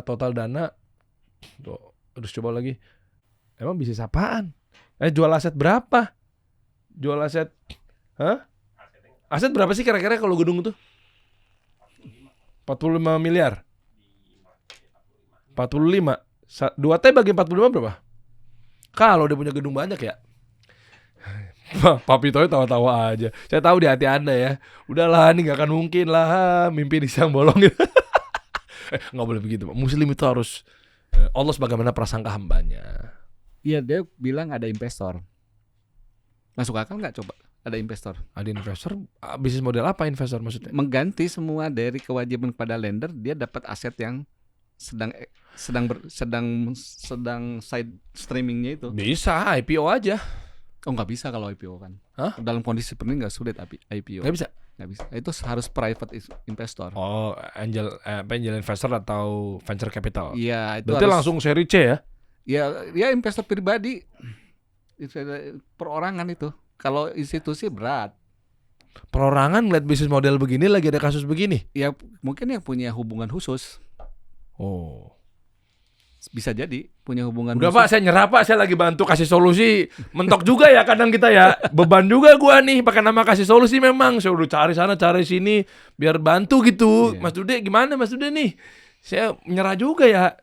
Total dana. Tuh, terus coba lagi. Emang bisnis apaan? Jual aset berapa? Jual aset. Hah? Aset berapa sih kira-kira kalau gedung tuh? 45 miliar. 45. 2T bagi 45 berapa? Kalau dia punya gedung banyak ya. Papi Toy tawa-tawa aja. Saya tahu di hati Anda ya. Udahlah, ini gak akan mungkin lah. Mimpi di siang bolong gitu. Gak boleh begitu. Muslim itu harus Allah sebagaimana prasangka hambanya. Iya, dia bilang ada investor. Masuk akal gak coba? Ada investor. Ada investor? Bisnis model apa investor maksudnya? Mengganti semua dari kewajiban kepada lender. Dia dapat aset yang sedang side streamingnya itu. Bisa, IPO aja. Oh nggak bisa kalau IPO kan. Hah? Dalam kondisi seperti ini nggak sulit IPO. Nggak bisa. Nggak bisa. Itu harus private investor. Oh, angel investor atau venture capital. Iya, itu berarti harus langsung seri C ya? Ya investor pribadi. Perorangan itu. Kalau institusi berat. Perorangan ngeliat bisnis model begini lagi ada kasus begini. Ya mungkin yang punya hubungan khusus. Oh. Bisa jadi punya hubungan udah khusus. Pak, saya nyerah Pak, saya lagi bantu kasih solusi. Mentok juga ya kadang kita ya. Beban juga gua nih pakai nama kasih solusi memang. Saya udah cari sana cari sini biar bantu gitu. Yeah. Mas Dude gimana Mas Dude nih? Saya nyerah juga ya.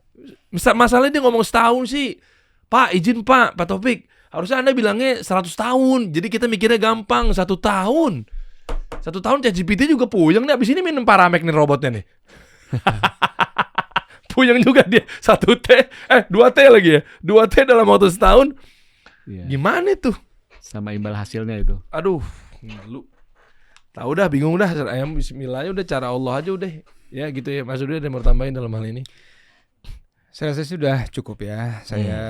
Masalahnya dia ngomong setahun sih. Pak izin Pak Taufik, harusnya Anda bilangnya 100 tahun. Jadi kita mikirnya gampang, 1 tahun. 1 tahun ChatGPT juga puyeng nih, abis ini minum Paramek nih robotnya nih. Puyeng juga dia, 1T, 2T lagi ya. 2T dalam waktu setahun. Gimana tuh? Sama imbal hasilnya itu. Aduh, lu tahu dah, bingung dah. Ayam bismillahnya udah cara Allah aja udah. Ya gitu ya, Mas Dude ada yang mau tambahin dalam hal ini? Saya rasa sudah cukup ya. Saya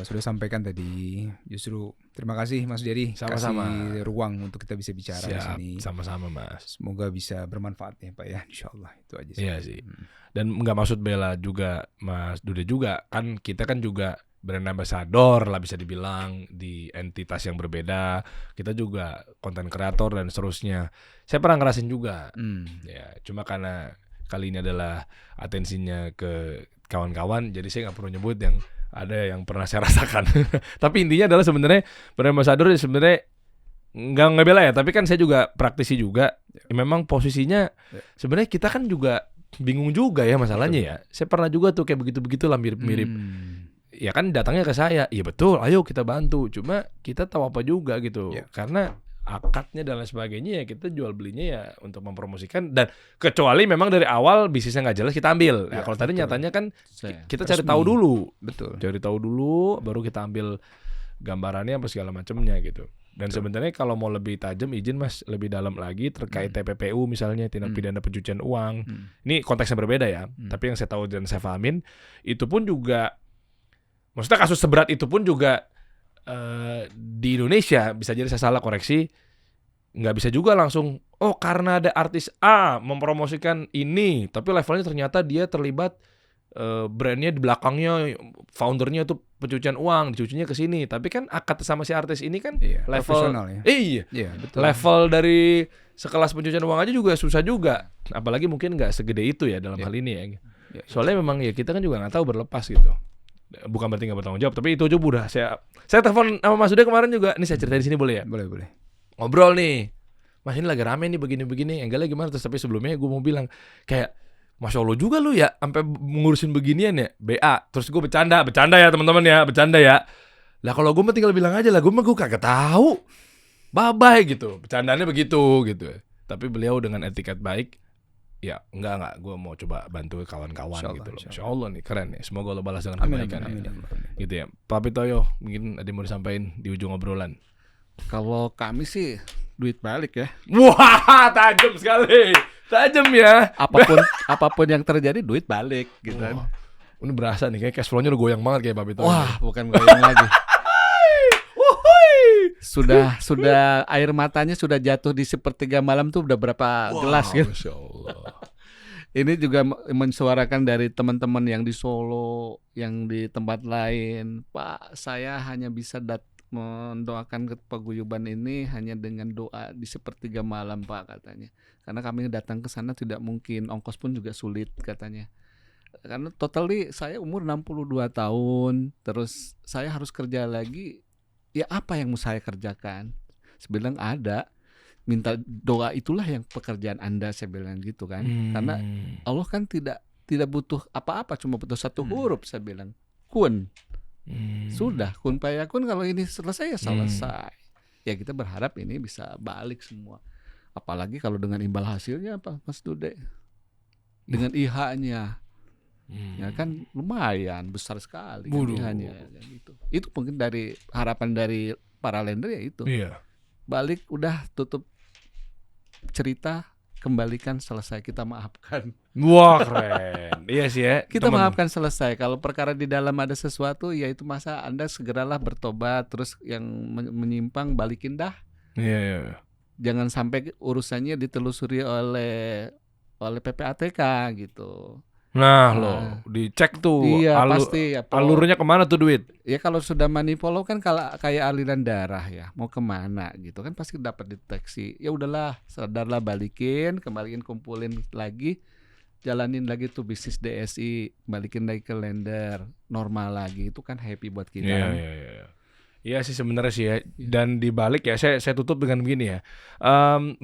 sudah sampaikan tadi. Justru terima kasih Mas Jerry, sama-sama, kasih ruang untuk kita bisa bicara di sini. Sama-sama Mas. Semoga bisa bermanfaat ya Pak ya, insyaallah. Itu aja sih. Iya sih. Dan nggak maksud bela juga Mas Dude juga, kan kita kan juga brand ambassador lah bisa dibilang di entitas yang berbeda. Kita juga konten kreator dan seterusnya. Saya pernah ngerasin juga. Ya, cuma karena kali ini adalah atensinya ke kawan-kawan, jadi saya nggak perlu nyebut yang ada yang pernah saya rasakan. Tapi intinya adalah sebenarnya brand ambassador sebenarnya nggak ngebela ya, tapi kan saya juga praktisi juga. Ya, memang posisinya sebenarnya kita kan juga bingung juga ya masalahnya ya. Saya pernah juga tuh kayak begitu-begitu lah mirip-mirip. Ya kan datangnya ke saya, iya betul, ayo kita bantu. Cuma kita tahu apa juga gitu, karena akadnya dan lain sebagainya ya kita jual belinya ya untuk mempromosikan, dan kecuali memang dari awal bisnisnya nggak jelas kita ambil. Nah, kalau tadi nyatanya kan kita cari tahu dulu, cari tahu dulu, baru kita ambil gambarannya apa segala macamnya gitu. Dan sebenarnya kalau mau lebih tajam izin Mas lebih dalam lagi terkait TPPU misalnya, tindak pidana pencucian uang. Ini konteksnya berbeda ya, tapi yang saya tahu dan saya pahamin itu pun juga, maksudnya kasus seberat itu pun juga di Indonesia, bisa jadi saya salah koreksi, nggak bisa juga langsung karena ada artis A mempromosikan ini, tapi levelnya ternyata dia terlibat brandnya di belakangnya, foundernya itu pencucian uang, dicucinya ke sini, tapi kan akad sama si artis ini kan level ya. Betul. Level dari sekelas pencucian uang aja juga susah juga, apalagi mungkin nggak segede itu ya dalam hal ini ya. Soalnya memang ya kita kan juga nggak tahu berlepas gitu. Bukan berarti nggak bertanggung jawab, tapi itu aja udah saya telepon sama Mas Dude kemarin juga. Ini saya ceritain di sini boleh ya? Boleh. Ngobrol nih, Mas ini lagi rame nih begini-begini. Enggak lagi gimana? Terus tapi sebelumnya gue mau bilang kayak, Masya Allah juga lu ya, sampai ngurusin beginian ya, BA. Terus gue bercanda ya teman-teman ya, bercanda ya. Lah kalau gue mah tinggal bilang aja lah, gue kagak tahu. Bye gitu, bercandanya begitu gitu. Tapi beliau dengan etiket baik. Ya enggak, gue mau coba bantu kawan-kawan gitu loh. Insya Allah nih keren ya. Semoga Allah balas dengan kebaikan. Amin. Gitu ya. Pak Pitoyo, mungkin ada yang mau disampaikan di ujung obrolan. Kalau kami sih duit balik ya. Wah, tajam sekali. Tajam ya. Apapun yang terjadi duit balik gitu kan. Ini berasa nih kayak cash flow-nya udah goyang banget kayak Pak Pitoyo. Wah, bukan goyang lagi. Sudah air matanya sudah jatuh di sepertiga malam tuh udah berapa gelas gitu. Masya Allah. Ini juga mensuarakan dari teman-teman yang di Solo, yang di tempat lain. Pak, saya hanya bisa mendoakan paguyuban ini hanya dengan doa di sepertiga malam Pak, katanya. Karena kami datang ke sana tidak mungkin, ongkos pun juga sulit katanya. Karena totally saya umur 62 tahun, terus saya harus kerja lagi. Ya apa yang mau saya kerjakan? Saya bilang ada, minta doa itulah yang pekerjaan Anda, saya bilang gitu kan. Karena Allah kan tidak butuh apa-apa, cuma butuh satu huruf, saya bilang kun. Sudah kun fayakun, kalau ini selesai ya selesai. Ya kita berharap ini bisa balik semua. Apalagi kalau dengan imbal hasilnya apa Mas Dude? Dengan IH-nya. Ya kan lumayan besar sekali kan IH-nya gitu. Itu mungkin dari harapan dari para lender ya itu. Iya. Balik udah tutup cerita, kembalikan, selesai, kita maafkan. Wah keren. Iya sih ya. Kita maafkan, selesai. Kalau perkara di dalam ada sesuatu, ya itu masa Anda segeralah bertobat. Terus yang menyimpang balikin dah. Iya. Jangan sampai urusannya ditelusuri oleh PPATK gitu. Nah loh, dicek tuh. Iya pasti ya, alurnya kemana tuh duit? Ya kalau sudah money follow kan kayak aliran darah ya, mau kemana gitu kan pasti dapat deteksi. Ya udahlah, sadarlah, balikin, kembaliin, kumpulin lagi, jalanin lagi tuh bisnis DSI, balikin lagi ke lender, normal lagi. Itu kan happy buat kita. Iya. Iya sih sebenarnya sih ya. Dan dibalik ya, saya tutup dengan begini ya.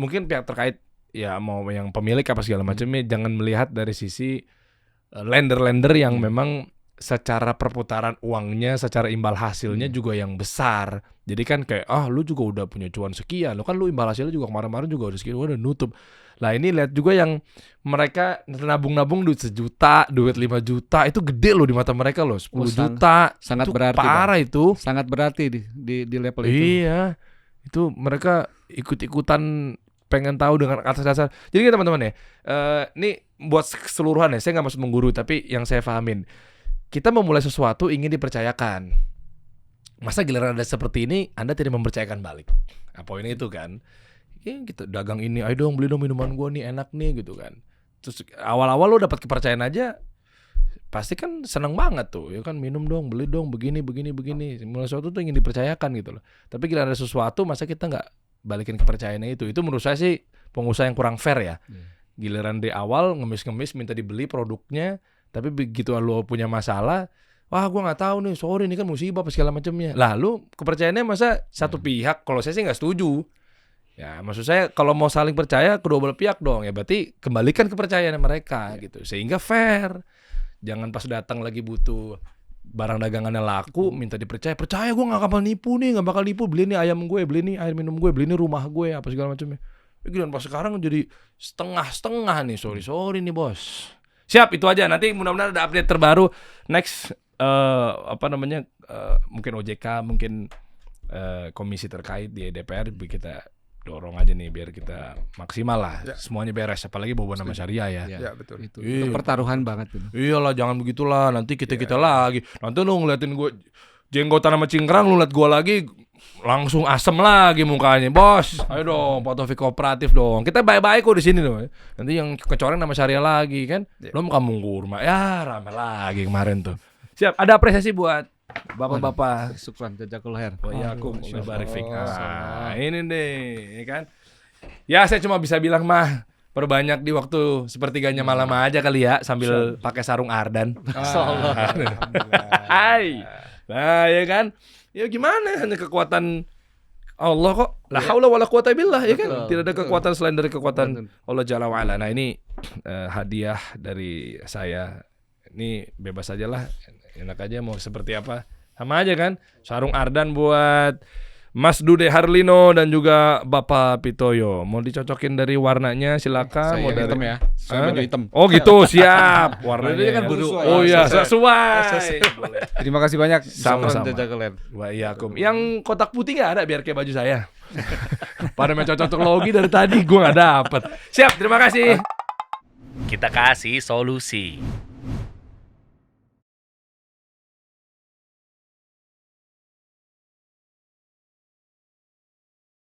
Mungkin pihak terkait ya, mau yang pemilik apa segala macamnya, jangan melihat dari sisi lender-lender yang memang secara perputaran uangnya, secara imbal hasilnya juga yang besar. Jadi kan kayak lu juga udah punya cuan sekian, lo kan lu imbal hasilnya juga kemarin-kemarin juga udah sekian, udah nutup. Lah ini lihat juga yang mereka nabung-nabung duit 1 juta, duit 5 juta, itu gede loh di mata mereka loh. 10 juta sangat itu berarti, parah Bang. Itu sangat berarti di level itu. Iya, itu mereka ikut-ikutan pengen tahu dengan atas dasar. Jadi teman-teman ya, ini buat keseluruhan ya, saya nggak maksud menggurui, tapi yang saya pahamin, kita memulai sesuatu ingin dipercayakan. Masa giliran ada seperti ini, Anda tidak mempercayakan balik. Nah, poinnya itu kan, kita dagang ini, ayo dong beli dong minuman gue nih, enak nih gitu kan. Terus awal-awal lo dapat kepercayaan aja, pasti kan seneng banget tuh, ya kan, minum dong, beli dong, begini. Mulai sesuatu tuh ingin dipercayakan gitu loh. Tapi giliran ada sesuatu, masa kita nggak balikin kepercayaannya itu? Itu menurut saya sih pengusaha yang kurang fair ya. Giliran di awal ngemis-ngemis minta dibeli produknya, tapi begitu lo punya masalah, wah gue nggak tahu nih, sorry ini kan musibah apa segala macamnya. Lah lu kepercayaannya masa satu pihak? Kalau saya sih nggak setuju. Ya maksud saya kalau mau saling percaya kedua belah pihak dong, ya berarti kembalikan kepercayaan mereka gitu, sehingga fair. Jangan pas datang lagi butuh barang dagangannya laku minta dipercaya. Percaya gue nggak bakal nipu nih, nggak bakal nipu, beli nih ayam gue, beli nih air minum gue, beli nih rumah gue, apa segala macamnya. Giliran pas sekarang jadi setengah-setengah nih, sorry nih bos. Siap, itu aja. Nanti mudah-mudahan ada update terbaru. Next mungkin OJK, mungkin komisi terkait di DPR, kita dorong aja nih biar kita maksimal lah, semuanya beres, apalagi bawa nama syariah ya. Ya betul. Itu pertaruhan banget itu. Iyalah, jangan begitulah, nanti kita lagi. Nanti lu ngeliatin gue jenggotan sama cingkrang, lu liat gue lagi langsung asem lagi mukanya. Bos, ayo dong, Pak Taufik kooperatif dong. Kita baik-baik kok di sini loh. Nanti yang kecoreng nama syariah lagi kan. Lo mau kampung kurma. Ya, rame lagi kemarin tuh. Siap, ada apresiasi buat bapak-bapak. Syukran, jazakallahu khair. Waalaikumsalam barik fik. Ini deh, ya kan. Ya saya cuma bisa bilang mah, perbanyak di waktu sepertiganya malam aja kali ya, sambil pakai sarung ardan. Hai. Nah, ya kan. Ya gimana, hanya kekuatan Allah kok. La haula wala quwata billah, ya kan. Tidak ada kekuatan selain dari kekuatan Allah Jalla wa ala. Nah, ini hadiah dari saya. Ini bebas aja lah. Enak aja mau seperti apa. Sama aja kan. Sarung ardan buat Mas Dude Harlino dan juga Bapak Pitoyo. Mau dicocokin dari warnanya silakan. Mau dari hitam ya. Saya baju hitam. Oh gitu, siap. Warnanya kan biru. Oh iya, sesuai. Terima kasih banyak. Sama-sama. Waalaikumsalam. Yang kotak putih nggak ada biar kayak baju saya. Pada mencocok logi dari tadi gue nggak dapet. Siap, terima kasih. Kita kasih solusi.